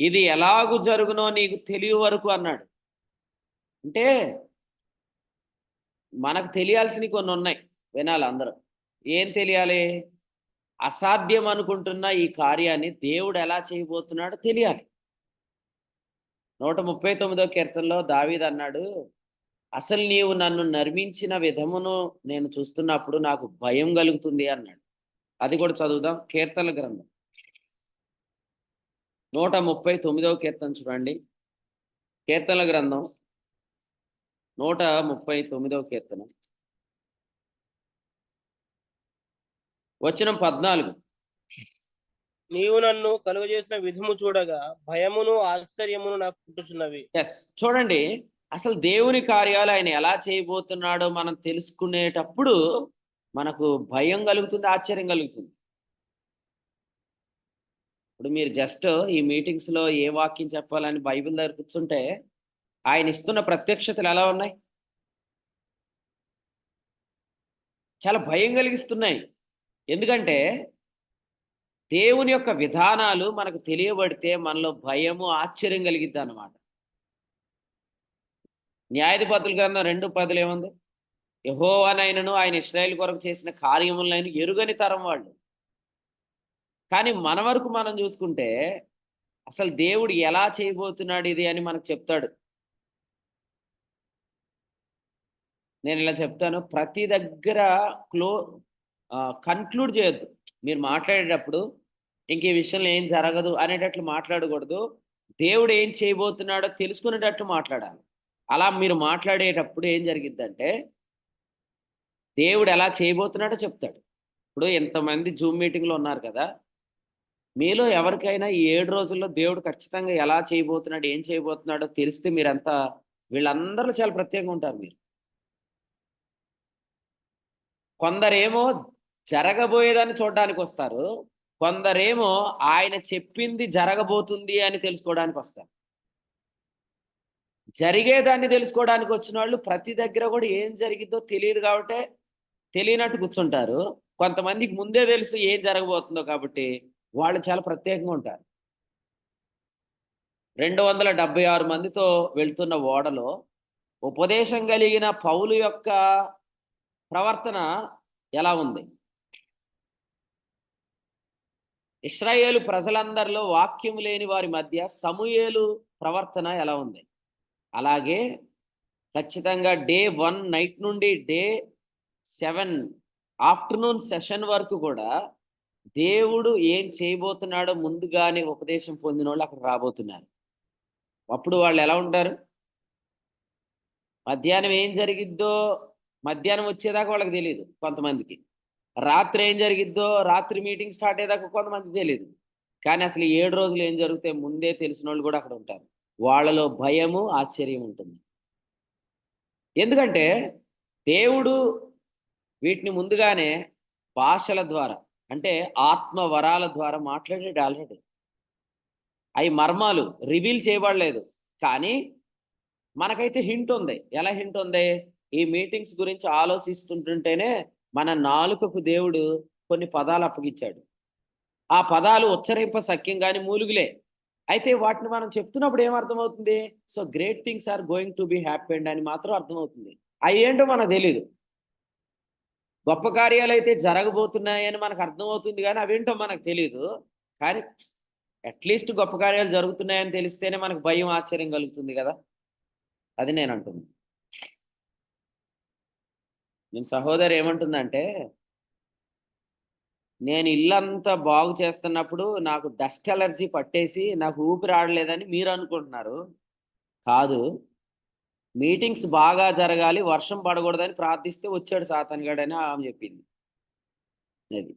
ఇది ఎలాగు జరుగునో నీకు తెలియ వరకు అన్నాడు. అంటే మనకు తెలియాల్సినవి కొన్ని ఉన్నాయి, వినాలి అందరూ. ఏం తెలియాలి? అసాధ్యం అనుకుంటున్న ఈ కార్యాన్ని దేవుడు ఎలా చేయబోతున్నాడో తెలియాలి. 139వ కీర్తనలో దావీదు అన్నాడు, అసలు నీవు నన్ను నిర్మించిన విధమును నేను చూస్తున్నప్పుడు నాకు భయం కలుగుతుంది అన్నాడు. అది కూడా చదువుదాం. కీర్తనల గ్రంథం 139వ కీర్తన చూడండి. కీర్తనల గ్రంథం 139వ కీర్తన వచనం 14. నీవు నన్ను కలుగజేసిన విధము చూడగా భయమును ఆశ్చర్యమును నాకు పుట్టుచున్నవి. చూడండి, అసలు దేవుని కార్యాలు ఆయన ఎలా చేయబోతున్నాడో మనం తెలుసుకునేటప్పుడు మనకు భయం కలుగుతుంది, ఆశ్చర్యం కలుగుతుంది. ఇప్పుడు మీరు జస్ట్ ఈ మీటింగ్స్లో ఏ వాక్యం చెప్పాలని బైబిల్ దగ్గర కూర్చుంటే ఆయన ఇస్తున్న ప్రత్యక్షతలు ఎలా ఉన్నాయి? చాలా భయం కలిగిస్తున్నాయి. ఎందుకంటే దేవుని యొక్క విధానాలు మనకు తెలియబడితే మనలో భయము ఆశ్చర్యం కలిగిద్ది అన్నమాట. న్యాయాధిపతుల గ్రంథం 2:10 ఏముంది? యెహోవానైనను ఆయన ఇశ్రాయేలు కొరకు చేసిన కార్యములైన ఎరుగని తరం వాళ్ళు. కానీ మన వరకు మనం చూసుకుంటే అసలు దేవుడు ఎలా చేయబోతున్నాడు ఇది అని మనకు చెప్తాడు. నేను ఇలా చెప్తాను, ప్రతి దగ్గర కన్క్లూడ్ చేయొద్దు. మీరు మాట్లాడేటప్పుడు ఇంక ఈ విషయంలో ఏం జరగదు అనేటట్లు మాట్లాడకూడదు. దేవుడు ఏం చేయబోతున్నాడో తెలుసుకునేటట్లు మాట్లాడాలి. అలా మీరు మాట్లాడేటప్పుడు ఏం జరిగిద్దంటే దేవుడు ఎలా చేయబోతున్నాడో చెప్తాడు. ఇప్పుడు ఇంతమంది జూమ్ మీటింగ్లో ఉన్నారు కదా, మీలో ఎవరికైనా ఈ 7 రోజుల్లో దేవుడు ఖచ్చితంగా ఎలా చేయబోతున్నాడు, ఏం చేయబోతున్నాడో తెలిస్తే మీరంతా వీళ్ళందరూ చాలా ప్రత్యేకంగా ఉంటారు మీరు. కొందరేమో జరగబోయేదాన్ని చూడడానికి వస్తారు, కొందరేమో ఆయన చెప్పింది జరగబోతుంది అని తెలుసుకోవడానికి వస్తారు. జరిగేదాన్ని తెలుసుకోవడానికి వచ్చిన వాళ్ళు ప్రతి దగ్గర కూడా ఏం జరిగిద్దో తెలియదు కాబట్టి తెలియనట్టు కూర్చుంటారు. కొంతమందికి ముందే తెలుసు ఏం జరగబోతుందో కాబట్టి వాళ్ళు చాలా ప్రత్యేకంగా ఉంటారు. 276 మందితో వెళ్తున్న ఓడలో ఉపదేశం కలిగిన పౌలు యొక్క ప్రవర్తన ఎలా ఉంది? ఇశ్రాయేలు ప్రజలందరిలో వాక్యం లేని వారి మధ్య సమూయేలు ప్రవర్తన ఎలా ఉంది? అలాగే ఖచ్చితంగా డే 1 నైట్ నుండి డే 7 ఆఫ్టర్నూన్ సెషన్ వరకు కూడా దేవుడు ఏం చేయబోతున్నాడో ముందుగానే ఉపదేశం పొందిన వాళ్ళు అక్కడ రాబోతున్నారు. అప్పుడు వాళ్ళు ఎలా ఉంటారు? మధ్యాహ్నం ఏం జరిగిద్దో మధ్యాహ్నం వచ్చేదాకా వాళ్ళకి తెలియదు కొంతమందికి. రాత్రి ఏం జరిగిద్దో రాత్రి మీటింగ్ స్టార్ట్ అయ్యేదాకా కొంతమందికి తెలియదు. కానీ అసలు 7 రోజులు ఏం జరుగుతాయి ముందే తెలిసిన వాళ్ళు కూడా అక్కడ ఉంటారు. వాళ్ళలో భయము ఆశ్చర్యం ఉంటుంది. ఎందుకంటే దేవుడు వీటిని ముందుగానే భాషల ద్వారా అంటే ఆత్మ వరాల ద్వారా మాట్లాడాడు ఆల్రెడీ. అవి మర్మాలు రివీల్ చేయబడలేదు, కానీ మనకైతే హింట్ ఉంది. ఎలా హింట్ ఉంది? ఈ మీటింగ్స్ గురించి ఆలోచిస్తుంటుంటేనే మన నాలుకకు దేవుడు కొన్ని పదాలు అప్పగిచ్చాడు. ఆ పదాలు ఉచ్చరింప సఖ్యం కానీ మూలుగులే. అయితే వాటిని మనం చెప్తున్నప్పుడు ఏమర్థమవుతుంది? So great things are going to be happened అని మాత్రం అర్థమవుతుంది. అవి ఏంటో మనకు తెలీదు. గొప్ప కార్యాలు అయితే జరగబోతున్నాయని మనకు అర్థమవుతుంది, కానీ అవేంటో మనకు తెలీదు. కానీ అట్లీస్ట్ గొప్ప కార్యాలు జరుగుతున్నాయని తెలిస్తేనే మనకు భయం ఆశ్చర్యం కలుగుతుంది కదా. అది నేను అంటున్నాను. నేను సహోదరి ఏమంటుందంటే, నేను ఇల్లంతా బాగు చేస్తున్నప్పుడు నాకు డస్ట్ అలర్జీ పట్టేసి నాకు ఊపిరి ఆడలేదని మీరు అనుకుంటున్నారు. కాదు, మీటింగ్స్ బాగా జరగాలి, వర్షం పడకూడదని ప్రార్థిస్తే వచ్చాడు సాతానుగాడని ఆమె చెప్పింది. అది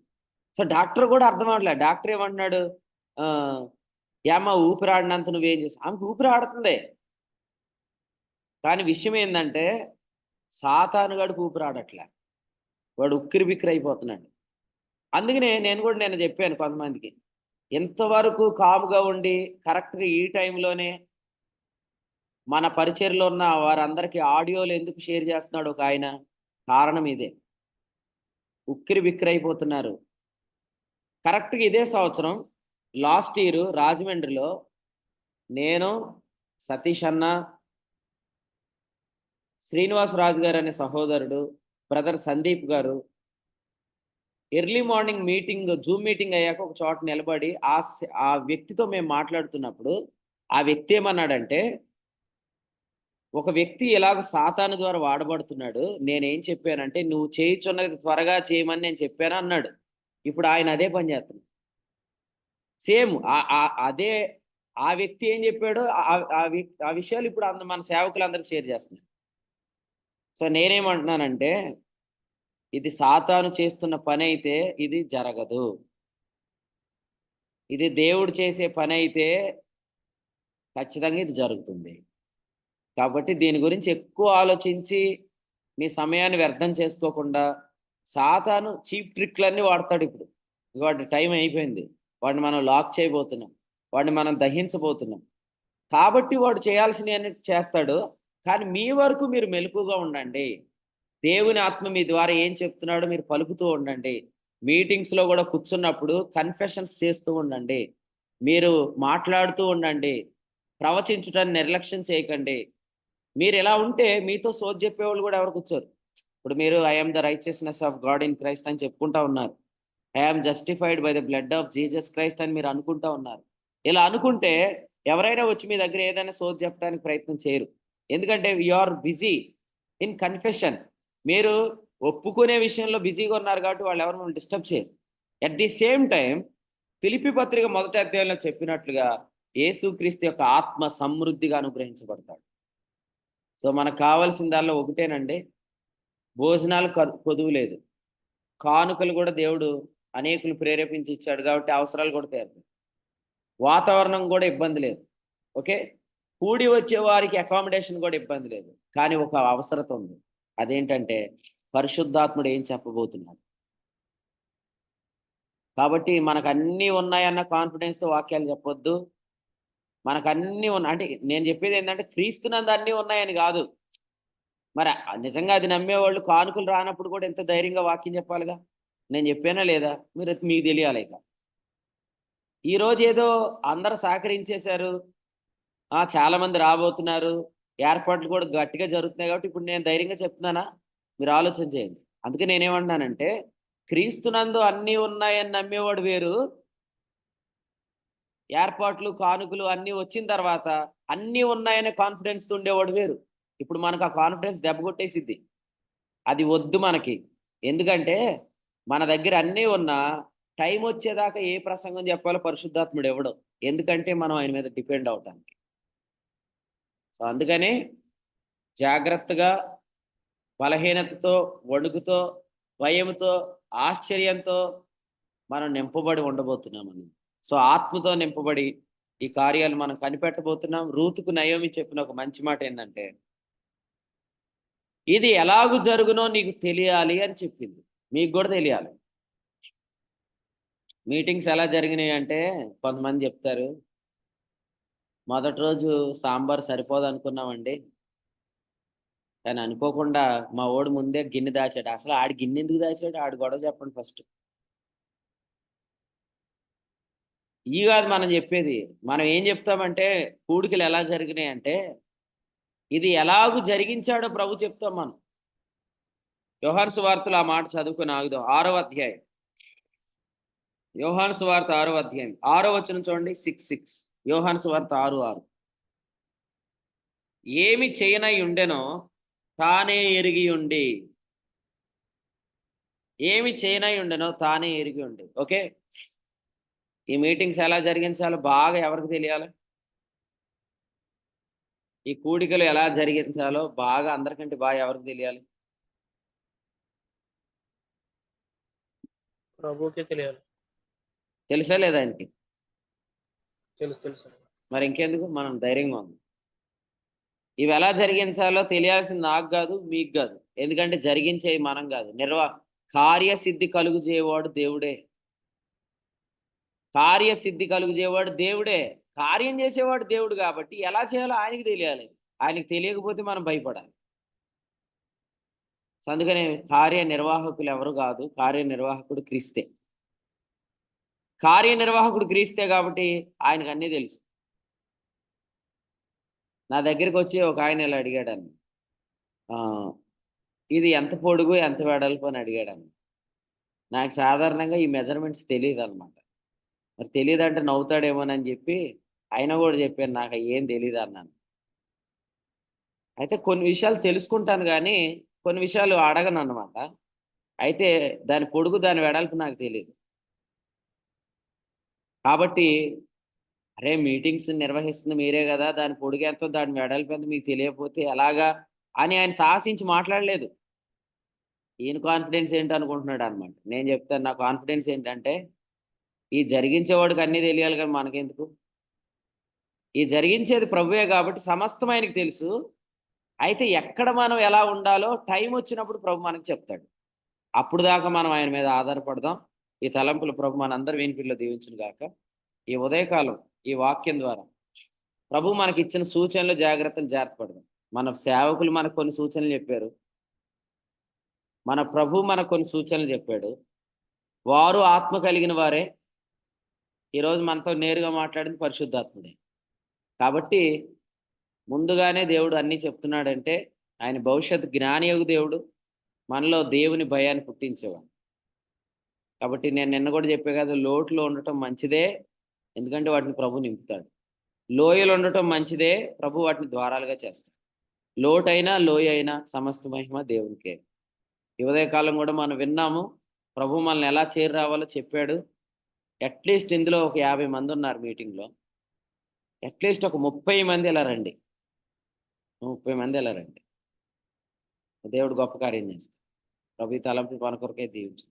సో డాక్టర్ కూడా అర్థం అవట్లేదు. డాక్టర్ ఏమంటున్నాడు? ఏమ్మా ఊపిరి ఆడినంత నువ్వేం చేస్తావు? ఆమెకు ఊపిరి ఆడుతుంది, కానీ విషయం ఏంటంటే సాతానుగాడికి ఊపిరి ఆడట్లే, వాడు ఉక్కిరి బిక్కిరి అయిపోతున్నాడు. అందుకనే నేను చెప్పాను కొంతమందికి, ఎంతవరకు కాముగా ఉండి కరెక్ట్గా ఈ టైంలోనే మన పరిచర్లో ఉన్న వారందరికీ ఆడియోలు ఎందుకు షేర్ చేస్తున్నాడు ఒక ఆయన? కారణం ఇదే. ఉక్కిరి బిక్కిరి అయిపోతున్నారు. కరెక్ట్గా ఇదే సంవత్సరం లాస్ట్ ఇయర్ రాజమండ్రిలో నేను, సతీష్ అన్న, శ్రీనివాసరాజు గారు అనే సహోదరుడు, బ్రదర్ సందీప్ గారు early morning meeting Zoom meeting అయ్యాక ఒక చోట నిలబడి ఆ వ్యక్తితో మేము మాట్లాడుతున్నప్పుడు ఆ వ్యక్తి ఏమన్నాడంటే, ఒక వ్యక్తి ఎలాగ సాతాను ద్వారా వాడబడుతున్నాడు, నేనేం చెప్పానంటే నువ్వు చేయుచున్నది త్వరగా చేయమని నేను చెప్పాను అన్నాడు. ఇప్పుడు ఆయన అదే పని చేస్తున్నాడు. సేమ్ అదే ఆ వ్యక్తి ఏం చెప్పాడో ఆ విషయాలు ఇప్పుడు మన సేవకులందరికీ షేర్ చేస్తున్నాడు. సో నేనేమంటున్నానంటే, ఇది సాతాను చేస్తున్న పని అయితే ఇది జరగదు. ఇది దేవుడు చేసే పని అయితే ఖచ్చితంగా ఇది జరుగుతుంది. కాబట్టి దీని గురించి ఎక్కువ ఆలోచించి మీ సమయాన్ని వ్యర్థం చేసుకోకుండా, సాతాను చీప్ ట్రిక్లన్నీ వాడతాడు. ఇప్పుడు వాడి టైం అయిపోయింది, వాడిని మనం లాక్ చేయబోతున్నాం, వాడిని మనం దహించబోతున్నాం. కాబట్టి వాడు చేయాల్సినవి చేస్తాడు. కానీ మీ వరకు మీరు మెలకుగా ఉండండి. దేవుని ఆత్మ మీ ద్వారా ఏం చెప్తున్నాడో మీరు పలుకుతూ ఉండండి. మీటింగ్స్లో కూడా కూర్చున్నప్పుడు కన్ఫెషన్స్ చేస్తూ ఉండండి. మీరు మాట్లాడుతూ ఉండండి. ప్రవచించటాన్ని నిర్లక్ష్యం చేయకండి. మీరు ఎలా ఉంటే మీతో సోది చెప్పేవాళ్ళు కూడా ఎవరు కూర్చోరు. ఇప్పుడు మీరు I'm the righteousness of God in Christ అని చెప్పుకుంటా ఉన్నారు. I'm justified by the blood of Jesus Christ అని మీరు అనుకుంటా ఉన్నారు. ఇలా అనుకుంటే ఎవరైనా వచ్చి మీ దగ్గర ఏదైనా సోది చెప్పడానికి ప్రయత్నం చేయరు. ఎందుకంటే you are busy in confession. మీరు ఒప్పుకునే విషయంలో బిజీగా ఉన్నారు కాబట్టి వాళ్ళు ఎవరు మిమ్మల్ని డిస్టర్బ్ చేయరు. At the same time Philippi పత్రిక 1వ అధ్యాయంలో చెప్పినట్లుగా యేసుక్రీస్తు యొక్క ఆత్మ సమృద్ధిగా అనుగ్రహించబడతాడు. సో మనకు కావాల్సిన దానిలో ఒకటేనండి, భోజనాలు కొదువు లేదు, కానుకలు కూడా దేవుడు అనేకులు ప్రేరేపించి ఇచ్చాడు కాబట్టి అవసరాలు కూడా తీరుతాయి. వాతావరణం కూడా ఇబ్బంది లేదు. ఓకే, కూడి వచ్చే వారికి అకామిడేషన్ కూడా ఇబ్బంది లేదు. కానీ ఒక అవసరత ఉంది. అదేంటంటే పరిశుద్ధాత్ముడు ఏం చెప్పబోతున్నాడు. కాబట్టి మనకు అన్నీ ఉన్నాయన్న కాన్ఫిడెన్స్తో వాక్యాలు చెప్పొద్దు. మనకు అన్నీ ఉన్నాయి అంటే నేను చెప్పేది ఏంటంటే క్రీస్తునందు అన్నీ ఉన్నాయని కాదు. మరి నిజంగా అది నమ్మేవాళ్ళు కానుకలు రానప్పుడు కూడా ఎంత ధైర్యంగా వాక్యం చెప్పాలిగా. నేను చెప్పానా లేదా మీకు తెలియాలి. ఇక ఈరోజు ఏదో అందరూ సహకరించేశారు, చాలామంది రాబోతున్నారు, ఏర్పాట్లు కూడా గట్టిగా జరుగుతున్నాయి కాబట్టి ఇప్పుడు నేను ధైర్యంగా చెప్తున్నానా? మీరు ఆలోచన చేయండి. అందుకే నేనేమంటున్నానంటే క్రీస్తునందు అన్నీ ఉన్నాయని నమ్మేవాడు వేరు, ఏర్పాట్లు కానుకలు అన్నీ వచ్చిన తర్వాత అన్నీ ఉన్నాయనే కాన్ఫిడెన్స్తో ఉండేవాడు వేరు. ఇప్పుడు మనకు ఆ కాన్ఫిడెన్స్ దెబ్బ కొట్టేసిద్ది. అది వద్దు మనకి. ఎందుకంటే మన దగ్గర అన్నీ ఉన్నా టైం వచ్చేదాకా ఏ ప్రసంగం చెప్పాలో పరిశుద్ధాత్ముడు ఇవ్వడు. ఎందుకంటే మనం ఆయన మీద డిపెండ్ అవటానికి. సో అందుకని జాగ్రత్తగా బలహీనతతో, వణుకుతో, భయంతో, ఆశ్చర్యంతో మనం నింపబడి ఉండబోతున్నామని. సో ఆత్మతో నింపబడి ఈ కార్యాలు మనం కనిపెట్టబోతున్నాం. రూతుకు నయోమి చెప్పిన ఒక మంచి మాట ఏంటంటే ఇది ఎలాగూ జరుగునో నీకు తెలియాలి అని చెప్పింది. మీకు కూడా తెలియాలి. మీటింగ్స్ ఎలా జరిగినాయి అంటే కొంతమంది చెప్తారు, మొదటి రోజు సాంబార్ సరిపోదు అనుకున్నామండి, కానీ అనుకోకుండా మా ఓడు ముందే గిన్నె దాచాడు. అసలు ఆడి గిన్నె ఎందుకు దాచాడు? ఆడి గొడవ చెప్పండి ఫస్ట్. ఈ కాదు మనం చెప్పేది. మనం ఏం చెప్తామంటే కూడికలు ఎలా జరిగినాయి అంటే ఇది ఎలాగూ జరిగించాడో ప్రభు చెప్తాం మనం. యోహాను సువార్తలో ఆ మాట చదువుకుని ఆగుదాం. 6వ అధ్యాయం, యోహాను సువార్త 6వ అధ్యాయం 6వ వచనం చూడండి. 6:6 యోహాను సువార్త 6:6 ఏమి చేయనై ఉండెనో తానే ఎరిగి ఉండి, ఏమి చేయనై ఉండెనో తానే ఎరిగి ఉండి. ఓకే, ఈ మీటింగ్స్ ఎలా జరిగించాలో బాగా ఎవరికి తెలియాలి? ఈ కూడికలు ఎలా జరిగించాలో బాగా అందరికంటే బాగా ఎవరికి తెలియాలి? ప్రభుకే తెలియాలి. తెలుసా లేదా ఆయనకి? తెలుసు. మరి ఇంకెందుకు మనం ధైర్యంగా ఉంది. ఇవి ఎలా జరిగించాలో తెలియాల్సింది నాకు కాదు, మీకు కాదు. ఎందుకంటే జరిగించేవి మనం కాదు. కార్యసిద్ధి కలుగు చేయవాడు దేవుడే. కార్యసిద్ధి కలుగు చేయవాడు దేవుడే. కార్యం చేసేవాడు దేవుడు కాబట్టి ఎలా చేయాలో ఆయనకి తెలియాలి. ఆయనకి తెలియకపోతే మనం భయపడాలి. సో అందుకని కార్యనిర్వాహకులు ఎవరు కాదు, కార్యనిర్వాహకుడు క్రీస్తే. కార్యనిర్వాహకుడు క్రీస్తే కాబట్టి ఆయనకు అన్నీ తెలుసు. నా దగ్గరికి వచ్చి ఒక ఆయన ఇలా అడిగాడని, ఇది ఎంత పొడుగు ఎంత వెడల్పు అని అడిగాడని. నాకు సాధారణంగా ఈ మెజర్మెంట్స్ తెలియదు అనమాట. మరి తెలియదు అంటే నవ్వుతాడేమోనని చెప్పి ఆయన కూడా చెప్పాను నాకు ఏం తెలియదు అన్నాను. అయితే కొన్ని విషయాలు తెలుసుకుంటాను కానీ కొన్ని విషయాలు అడగను అన్నమాట. అయితే దాని పొడుగు దాని వెడల్పు నాకు తెలియదు. కాబట్టి అరే మీటింగ్స్ నిర్వహిస్తుంది మీరే కదా, దాని పొడుగు ఎంతో దాని వెడల్పు ఎంతో మీకు తెలియకపోతే ఎలాగా అని ఆయన సాహసించి మాట్లాడలేదు. ఈయన కాన్ఫిడెన్స్ ఏంటి అనుకుంటున్నాడు అనమాట. నేను చెప్తాను నా కాన్ఫిడెన్స్ ఏంటంటే ఈ జరిగించేవాడికి అన్నీ తెలియాలి కానీ మనకెందుకు? ఈ జరిగించేది ప్రభువే కాబట్టి సమస్తం ఆయనకి తెలుసు. అయితే ఎక్కడ మనం ఎలా ఉండాలో టైం వచ్చినప్పుడు ప్రభు మనకు చెప్తాడు. అప్పుడు దాకా మనం ఆయన మీద ఆధారపడదాం. ఈ తలంపులు ప్రభు మనందరి వినికిడిలో దీవించును గాక. ఈ ఉదయకాలం ఈ వాక్యం ద్వారా ప్రభు మనకి ఇచ్చిన సూచనలు జాగ్రత్తలు జాగ్రత్తపడదాం. మన సేవకులు మనకు కొన్ని సూచనలు చెప్పారు, మన ప్రభు మనకు కొన్ని సూచనలు చెప్పాడు. వారు ఆత్మ కలిగిన వారే. ఈరోజు మనతో నేరుగా మాట్లాడింది పరిశుద్ధాత్ముడే. కాబట్టి ముందుగానే దేవుడు అన్నీ చెప్తున్నాడంటే ఆయన భవిష్యత్ జ్ఞానియగు దేవుడు, మనలో దేవుని భయాన్ని పుట్టించేవాడు. కాబట్టి నేను నిన్న కూడా చెప్పే కదా, లోటులో ఉండటం మంచిదే, ఎందుకంటే వాటిని ప్రభు నింపుతాడు. లోయలో ఉండటం మంచిదే, ప్రభు వాటిని ద్వారాలుగా చేస్తాడు. లోటైనా లోయ అయినా సమస్త మహిమ దేవునికే. ఈ ఉదయకాలం కూడా మనం విన్నాము, ప్రభు మనల్ని ఎలా చేరి రావాలో చెప్పాడు. అట్లీస్ట్ ఇందులో ఒక 50 మంది ఉన్నారు మీటింగ్లో, అట్లీస్ట్ ఒక 30 మంది ఇలా రండి, 30 మంది ఇలా రండి, దేవుడు గొప్ప కార్యం చేస్తాడు. ప్రభు ఈ తలంపు మన కొరకే దీవించు.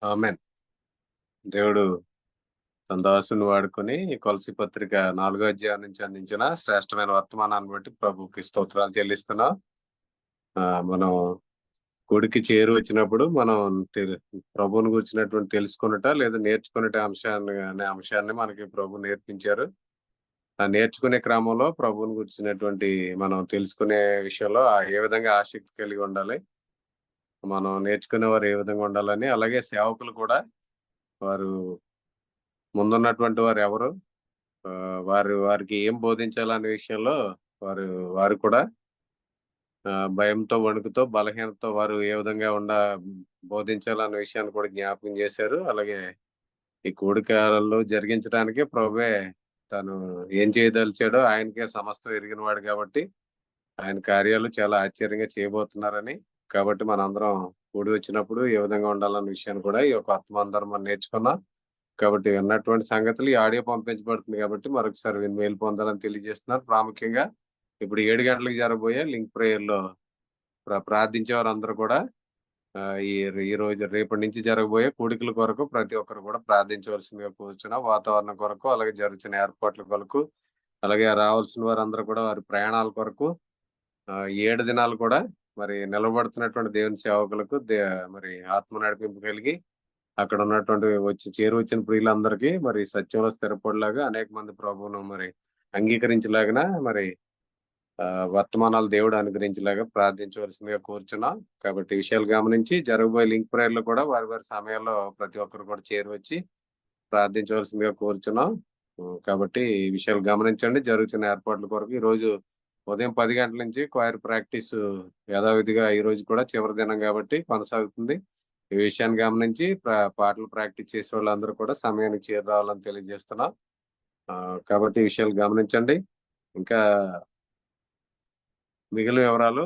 ఆమేన్. దేవుడు తన దాసుని వాడుకొని ఈ కొలసి పత్రిక 4వ అధ్యాయం నుంచి అందించిన శ్రేష్టమైన వర్తమానాన్ని బట్టి ప్రభుకి స్తోత్రాలు చెల్లిస్తున్నాం. మనం గుడికి చేరు వచ్చినప్పుడు మనం ప్రభువుని గురించినటువంటి తెలుసుకున్నట లేదా నేర్చుకునే అంశాన్ని మనకి ప్రభు నేర్పించారు. ఆ నేర్చుకునే క్రమంలో ప్రభువుని గురించినటువంటి మనం తెలుసుకునే విషయంలో ఏ విధంగా ఆసక్తి కలిగి ఉండాలి, మనం నేర్చుకునే వారు ఏ విధంగా ఉండాలని, అలాగే సేవకులు కూడా వారు ముందున్నటువంటి వారు ఎవరు, వారికి ఏం బోధించాలనే విషయంలో వారు కూడా భయంతో, వణుకుతో, బలహీనతతో వారు ఏ విధంగా బోధించాలన్న విషయాన్ని కూడా జ్ఞాపకం చేశారు. అలాగే ఈ కూడికలలో జరిగించడానికి ప్రభువే తను ఏం చేయదలిచాడో ఆయనకే సమస్తం ఎరిగిన వాడు కాబట్టి ఆయన కార్యాలు చాలా ఆశ్చర్యంగా చేయబోతున్నారని, కాబట్టి మనందరం కూడి వచ్చినప్పుడు ఏ విధంగా ఉండాలన్న విషయాన్ని కూడా ఈ యొక్క ఆత్మాంతరం మనం నేర్చుకున్నాం. కాబట్టి విన్నటువంటి సంగతులు ఈ ఆడియో పంపించబడుతుంది కాబట్టి మరొకసారి విని మేలు పొందాలని తెలియజేస్తున్నారు. ప్రాముఖ్యంగా ఇప్పుడు 7 గంటలకు జరగబోయే లింక్ ప్రేయర్ లో ప్రార్థించే వారందరూ కూడా ఈ రోజు రేపటి నుంచి జరగబోయే కూడికల కొరకు ప్రతి ఒక్కరు కూడా ప్రార్థించవలసిందిగా కూర్చున్న వాతావరణం కొరకు, అలాగే జరుగుతున్న ఏర్పాట్ల కొరకు, అలాగే రావాల్సిన వారందరూ కూడా వారి ప్రయాణాల కొరకు, 7 దినాలు కూడా మరి నిలబడుతున్నటువంటి దేవుని సేవకులకు మరి ఆత్మ నడిపింపు కలిగి అక్కడ ఉన్నటువంటి వచ్చిన ప్రియులందరికీ మరి సత్యంలో స్థిరపడలాగా అనేక మంది ప్రభువును మరి అంగీకరించలాగిన మరి వర్తమానాలు దేవుడు అనుగ్రహించలాగా ప్రార్థించవలసిందిగా కోరుచున్నాం. కాబట్టి ఈ విషయాలు గమనించి జరగబోయే లింక్ ప్రేయర్లు కూడా వారి సమయాల్లో ప్రతి ఒక్కరు కూడా చేరువచ్చి ప్రార్థించవలసిందిగా కోరుచున్నాం. కాబట్టి ఈ విషయాలు గమనించండి. జరుగుతున్న ఏర్పాట్ల కొరకు ఈ రోజు ఉదయం 10 గంటల నుంచి క్వైర్ ప్రాక్టీస్ యథావిధిగా ఈ రోజు కూడా చివరి దినం కాబట్టి కొనసాగుతుంది. ఈ విషయాన్ని గమనించి పాటలు ప్రాక్టీస్ చేసే వాళ్ళందరూ కూడా సమయానికి చేరి రావాలని తెలియజేస్తున్నాం. కాబట్టి ఈ విషయాలు గమనించండి. ఇంకా మిగిలిన వివరాలు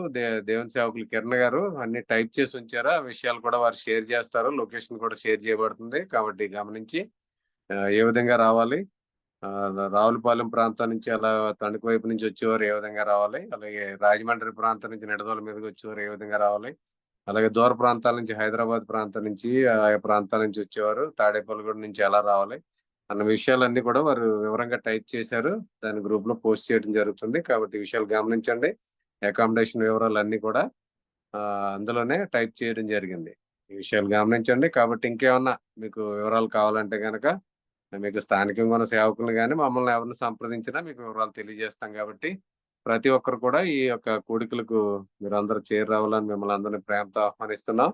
దేవుని సేవకులు కిరణ్ గారు అన్ని టైప్ చేసి ఉంచారు. ఆ విషయాలు కూడా వారు షేర్ చేస్తారు. లొకేషన్ కూడా షేర్ చేయబడుతుంది. కాబట్టి గమనించి ఏ విధంగా రావాలి, రావులపాలెం ప్రాంతం నుంచి అలా తణుకు వైపు నుంచి వచ్చేవారు ఏ విధంగా రావాలి, అలాగే రాజమండ్రి ప్రాంతం నుంచి నిడదోల మీదకి వచ్చేవారు ఏ విధంగా రావాలి, అలాగే దూర ప్రాంతాల నుంచి హైదరాబాద్ ప్రాంతం నుంచి ఆయా ప్రాంతాల నుంచి వచ్చేవారు తాడేపల్లిగూడ నుంచి ఎలా రావాలి అన్న విషయాలన్నీ కూడా వారు వివరంగా టైప్ చేశారు. దాని గ్రూప్ లో పోస్ట్ చేయడం జరుగుతుంది. కాబట్టి ఈ విషయాలు గమనించండి. అకామిడేషన్ వివరాలు అన్ని కూడా అందులోనే టైప్ చేయడం జరిగింది. ఈ విషయాలు గమనించండి. కాబట్టి ఇంకేమన్నా మీకు వివరాలు కావాలంటే కనుక మీకు స్థానికంగా ఉన్న సేవకులు కానీ మమ్మల్ని ఎవరిని సంప్రదించినా మీకు వివరాలు తెలియజేస్తాం. కాబట్టి ప్రతి ఒక్కరు కూడా ఈ యొక్క కూడికలకు మీరు అందరూ చేరి రావాలని మిమ్మల్ని అందరినీ ప్రేమతో ఆహ్వానిస్తున్నాం.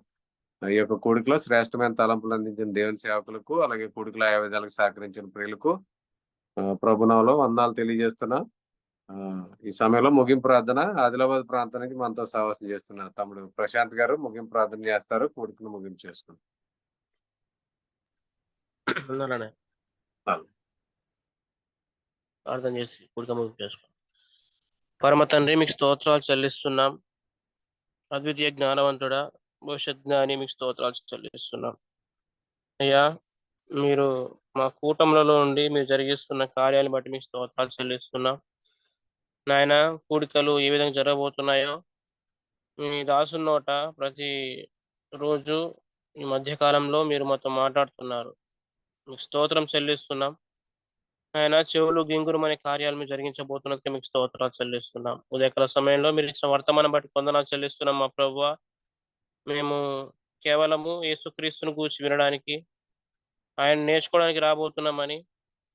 ఈ యొక్క కూడికలో శ్రేష్టమైన తలంపులు అందించిన దేవుని సేవకులకు, అలాగే కూడికలో ఆయా విధాలకు సహకరించిన ప్రియులకు ప్రభునామములో వందనాలు తెలియజేస్తున్నాం. ఈ సమయంలో ముగింపు ప్రార్థన ఆదిలాబాద్ ప్రాంతం నుంచి మనతో సహవాసం చేస్తున్నారు తమ్ముడు ప్రశాంత్ గారు ముగింపు ప్రార్థన చేస్తారు. కూడికను ముగింపు చేసుకుంటారు. ప్రార్థన చేసి కూడిక ముగింపు చేసుకుంటాం. పరమ తండ్రి, మీకు స్తోత్రాలు చెల్లిస్తున్నాం. అద్వితీయ జ్ఞానవంతుడా, భవిష్యత్ జ్ఞాని, మీకు స్తోత్రాలు చెల్లిస్తున్నాం. అయ్యా, మీరు మా కూటములలో ఉండి మీరు జరిగిస్తున్న కార్యాలను బట్టి మీకు స్తోత్రాలు చెల్లిస్తున్నాం. నాయన, కూడికలు ఏ విధంగా జరగబోతున్నాయో మీ దాసు నోట ప్రతి రోజు ఈ మధ్యకాలంలో మీరు మాతో మాట్లాడుతున్నారు. మీకు స్తోత్రం చెల్లిస్తున్నాం. ఆయన చెవులు గింగురమనే కార్యాలు మీరు జరిగించబోతున్నందుకు మీకు స్తోత్రాలు చెల్లిస్తున్నాం. ఉదయకాల సమయంలో మీరు ఇచ్చిన వర్తమానం బట్టి వందనాలు చెల్లిస్తున్నాం. మా ప్రభువా, మేము కేవలము యేసుక్రీస్తును గూర్చి వినడానికి, ఆయన నేర్చుకోవడానికి రాబోతున్నామని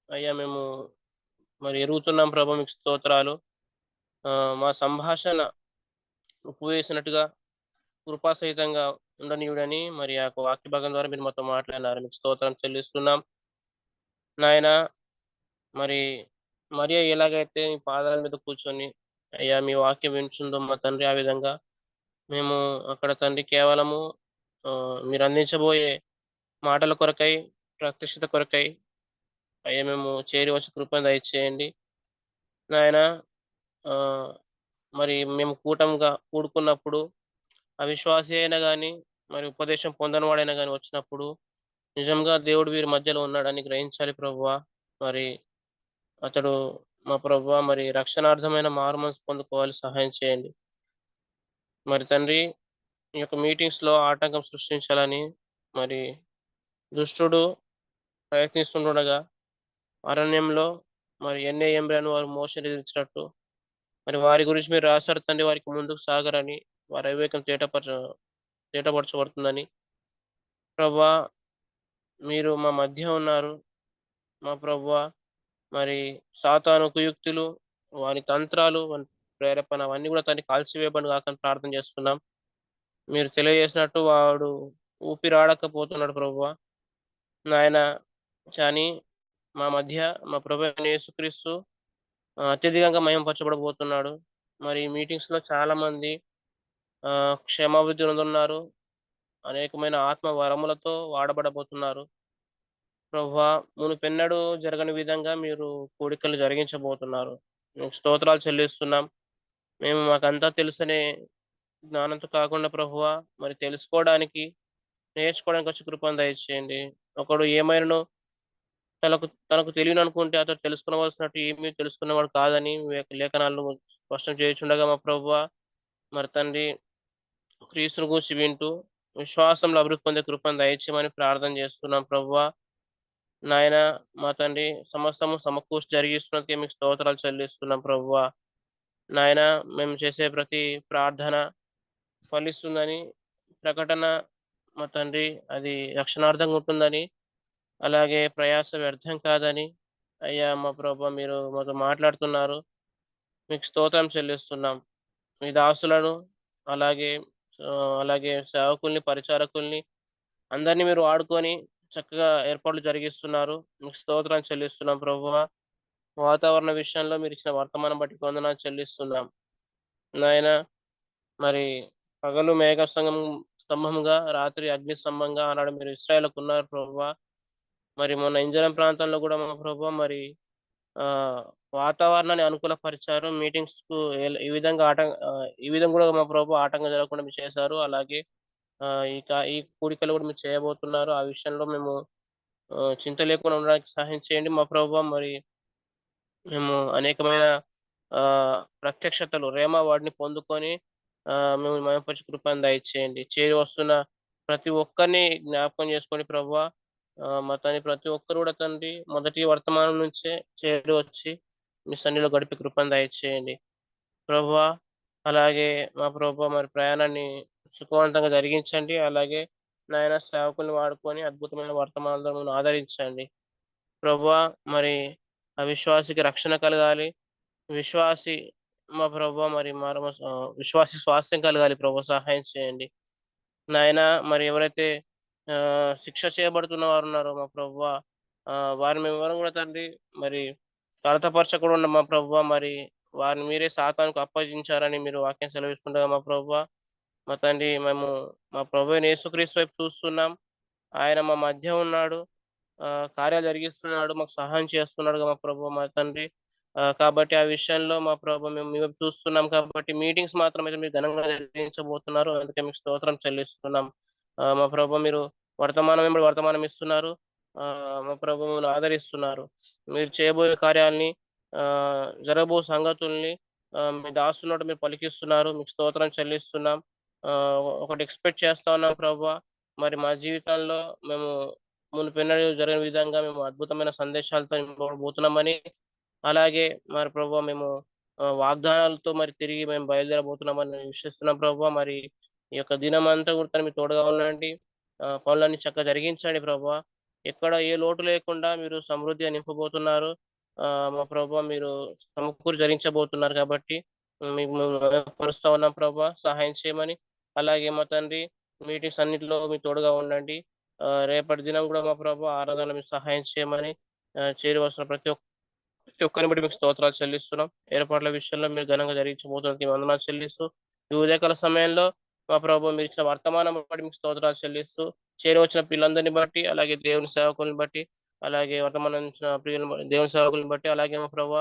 అయ్యా మేము మరి ఎరుగుతున్నాం. ప్రభు, మీకు స్తోత్రాలు. మా సంభాషణ ఉప్పు వేసినట్టుగా కృపాసహితంగా ఉండనీయుడని మరి ఆ వాక్య భాగం ద్వారా మీరు మాతో మాట్లాడినారు. మీకు స్తోత్రం చెల్లిస్తున్నాం. నాయనా మరి మరియ ఎలాగైతే మీ పాదాల మీద కూర్చొని అయ్యా మీ వాక్యం వింటుందో మా తండ్రి, ఆ విధంగా మేము అక్కడ తండ్రి కేవలము మీరు అందించబోయే మాటల కొరకై, ప్రత్యక్షత కొరకై అయ్యా మేము చేరి వచ్చి కృపను దయచేయండి. నాయనా ఆహ్, మరి మేము కూడుకున్నప్పుడు అవిశ్వాసి అయినా గాని, మరి ఉపదేశం పొందనివాడైనా గాని వచ్చినప్పుడు నిజంగా దేవుడు వీరి మధ్యలో ఉన్నాడని గ్రహించాలి ప్రభువా. మరి అతడు మా ప్రభువా మరి రక్షణార్థమైన మారుమనసు పొందుకోవాలి, సహాయం చేయండి. మరి తండ్రి ఈ యొక్క మీటింగ్స్‌లో ఆటంకం సృష్టించాలని మరి దుష్టుడు ప్రయత్నిస్తుండగా అరణ్యంలో మరి ఎన్ఐఎంబ్రను వారు మోషెని ఎదిరించినట్టు మరి వారి గురించి మీరు రాశారు తండ్రి, వారికి ముందుకు సాగరని, వారి అవివేకం తేటపరచబడుతుందని. ప్రభువా మీరు మా మధ్య ఉన్నారు. మా ప్రభువా మరి సాతాను కుయుక్తులు, వాని తంత్రాలు, వాని ప్రేరేపణ అవన్నీ కూడా తండ్రి కాల్చివేయబడును గాకని ప్రార్థన చేస్తున్నాం. మీరు తెలియజేసినట్టు వాడు ఊపిరాడకపోతున్నాడు ప్రభువా. నాయనా కానీ మా మధ్య మా ప్రభువైన యేసుక్రీస్తు అత్యధికంగా మహిమపరచబడబోతున్నాడు. మరి ఈ మీటింగ్స్‌లో చాలామంది క్షమాభివృద్ధి నొందున్నారు. అనేకమైన ఆత్మ వరములతో వాడబడబోతున్నారు. ప్రభువా మునుపెన్నడూ జరగని విధంగా మీరు కూడికలు జరిగించబోతున్నారు. మీకు స్తోత్రాలు చెల్లిస్తున్నాం. మేము మాకంతా తెలుసనే జ్ఞానంతో కాకుండా ప్రభువా మరి తెలుసుకోవడానికి, నేర్చుకోవడానికి వచ్చి కృపను దయచేయండి. ఒకడు ఏమైనను తనకు తెలియననుకుంటే అతడు తెలుసుకొనవలసినట్టు ఏమీ తెలుసుకున్నవాడు కాదని మీ యొక్క లేఖనాల్లో స్పష్టం చేయుచుండగా మా ప్రభువా మరి తండ్రి క్రీస్తుని గూర్చి వింటూ విశ్వాసంలో అభివృద్ధి పొందే కృపను దయచేయమని ప్రార్థన చేస్తున్నాం ప్రభువా. నాయనా మా తండ్రి సమస్తము సమకూర్చి జరిగిస్తున్నందుకే మీకు స్తోత్రాలు చెల్లిస్తున్నాం ప్రభువా. నాయనా మేము చేసే ప్రతి ప్రార్థన ఫలిస్తుందని, ప్రకటన మా తండ్రి అది రక్షణార్థంగా ఉంటుందని, అలాగే ప్రయాస వ్యర్థం కాదని అయ్యా మా ప్రభువా మీరు మాతో మాట్లాడుతున్నారు. మీకు స్తోత్రం చెల్లిస్తున్నాం. మీ దాసులను అలాగే అలాగే సేవకుల్ని, పరిచారకుల్ని అందరిని మీరు వాడుకొని చక్కగా ఏర్పాట్లు జరిగిస్తున్నారు. మీకు స్తోత్రం చెల్లిస్తున్నాం ప్రభువా. వాతావరణ విషయంలో మీరిచ్చిన వర్తమానం బట్టి వందనాలు చెల్లిస్తున్నాం. నాయనా మరి పగలు స్తంభంగా, రాత్రి అగ్ని స్తంభంగా ఆనాడు మీరు ఇశ్రాయేలుకున్నారు ప్రభువా. మరి మొన్న ఇంజరం ప్రాంతంలో గూడా మా ప్రభువా మరి ఆహ్, వాతావరణాన్ని అనుకూలపరిచారు. మీటింగ్స్‌కు ఈ విధంగా గూడా మా ప్రభు ఆటంకం జరగకుండా మీరు చేశారు. అలాగే ఈ కూడికలు గూడా మీరు చేయబోతున్నారు. ఆ విషయంలో మేము చింత లేకుండా ఉండడానికి సహాయం చేయండి మా ప్రభువా. మరి మేము అనేకమైన ప్రత్యక్షతలు రేమా వాటిని పొందుకొని మేము మహిమపరిచే కృపను దయచేయండి. చేరి వస్తున్న ప్రతి ఒక్కరిని జ్ఞాపకం చేసుకోండి ప్రభువా. మా తండ్రి ప్రతి ఒక్కరు కూడా తండ్రి మొదటి వర్తమానం నుంచే చేరి వచ్చి మీ సన్నిధిలో గడిపే కృపను దయచేయండి. ప్రభువా అలాగే మా ప్రభువా మరి ప్రయాణాన్ని సుఖవంతంగా జరిగించండి. అలాగే నాయన సేవకుల్ని వాడుకొని అద్భుతమైన వర్తమానాలతో మమ్మల్ని ఆదరించండి. ప్రభువా మరి అవిశ్వాసికి రక్షణ కలగాలి. విశ్వాసి మా ప్రభువా మరి విశ్వాసి స్వాస్థ్యం కలగాలి ప్రభువా, సహాయం చేయండి. నాయనా మరి ఎవరైతే శిక్ష చేయబడుతున్న వారున్నారో మా ప్రభువా వారిని మేమెవరం కూడా తండ్రి మరి కలతపరచకుండా మా ప్రభువా మరి వారిని మీరే సాతానుకు అప్పగించారని మీరు వాక్యం సెలవిస్తుండగా మా ప్రభువా మా తండ్రి మేము మా ప్రభువైన యేసుక్రీస్తు వైపు చూస్తున్నాం. ఆయన మా మధ్య ఉన్నాడు. కార్యాలు జరిగిస్తున్నాడు. మాకు సహాయం చేస్తున్నాడుగా మా ప్రభువా మా తండ్రి. కాబట్టి ఆ విషయంలో మా ప్రభు మేము మీ వైపు చూస్తున్నాం కాబట్టి మీటింగ్స్ మాత్రమైతే మీరు ఘనంగా జరిగించబోతున్నారు. అందుకే మీకు స్తోత్రం చెల్లిస్తున్నాం. మా ప్రభు మీరు వర్తమానం వెంబడి వర్తమానం ఇస్తున్నారు. మా ప్రభు మమ్మల్ని ఆదరిస్తున్నారు. మీరు చేయబోయే కార్యాల్ని జరగబో సంగతుల్ని మీ దాసునోట మీరు పలికిస్తున్నారు. మీకు స్తోత్రం చెల్లిస్తున్నాం. ఒకటి ఎక్స్‌పెక్ట్ చేస్తా ఉన్నాం ప్రభువా. మరి మా జీవితాల్లో మేము మునుపెన్నడూ జరగని విధంగా మేము అద్భుతమైన సందేశాలతో నింపబడబోతున్నామని, అలాగే మరి ప్రభువా మేము వాగ్దానాలతో మరి తిరిగి మేము బయలుదేరబోతున్నామని విశ్వసిస్తున్నాం ప్రభువా. మరి ఈ యొక్క దినమంతా కూడా మీరు తోడుగా ఉండండి. పనులన్నీ చక్కగా జరిగించండి ప్రభువా. ఎక్కడ ఏ లోటు లేకుండా మీరు సమృద్ధిగా నింపబోతున్నారు. మా ప్రభువా మీరు సమకూరి జరిగించబోతున్నారు కాబట్టి మీకు మేము పరుస్తా ఉన్నాం ప్రభా, సహాయం చేయమని. అలాగే మా తండ్రి మీటింగ్స్ అన్నిటిలో మీ తోడుగా ఉండండి. రేపటి దినం కూడా మా ప్రభా ఆరాధనలో మీరు సహాయం చేయమని, చేరవలసిన ప్రతి ఒక్కరిని బట్టి మీకు స్తోత్రాలు చెల్లిస్తున్నాం. ఏర్పాట్ల విషయంలో మీరు ఘనంగా జరిగించబోతున్నది వందనాలు చెల్లిస్తూ, ఈ ఉదయకాల సమయంలో మా ప్రభు మీరు ఇచ్చిన వర్తమానం బట్టి మీకు స్తోత్రాలు చెల్లిస్తూ, చేరవచ్చిన పిల్లలందరినీ బట్టి, అలాగే దేవుని సేవకులను బట్టి, అలాగే వర్తమానం ఇచ్చిన ప్రియులను దేవుని సేవకులను బట్టి, అలాగే మా ప్రభు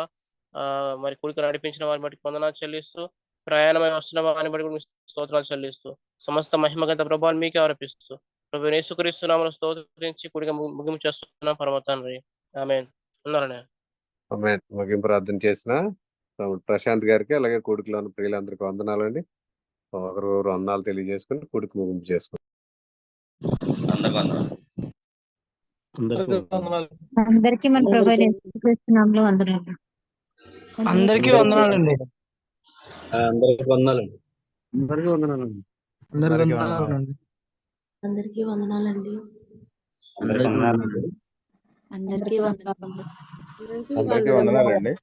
మరి కుడికి నడిపించిన వారిని బట్టి వందనాలు చెల్లిస్తూ, ప్రయాణమై వస్తున్న వారిని బట్టి కూడా మీకు స్తోత్రాలు చెల్లిస్తూ, సమస్త మహిమగంత ప్రభావాలు మీకే ఆరోపిస్తూ, ప్రభు యేసుక్రీస్తు నామములో స్తోత్రించి కుడిగా ముగింపు చేస్తున్నాం పరమ తండ్రి. ఆమేన్. ఉన్నారనే ఆమేన్. ముగింపు ప్రార్థన చేసిన ప్రశాంత్ గారికి అలాగే కొడుకులోని ప్రియులందరికీ వందనాలండి. ఒకరు వందనాలు తెలియజేసుకుని కొడుకు ముగింపు చేసుకుని అందరికి వందనాలు. అందరికీ మన ప్రభు యేసుక్రీస్తు నామములో వందనాలు. అందరికీ వందనాలండి. అందరికి వందనాలండి. అందరికీ వందనాలండి. అందరికీ వందనాలండి. అందరికీ వందనాలండి. అందరికి వందనాలండి. అందరికీ వందనాలు. అందరికీ వందనాలండి.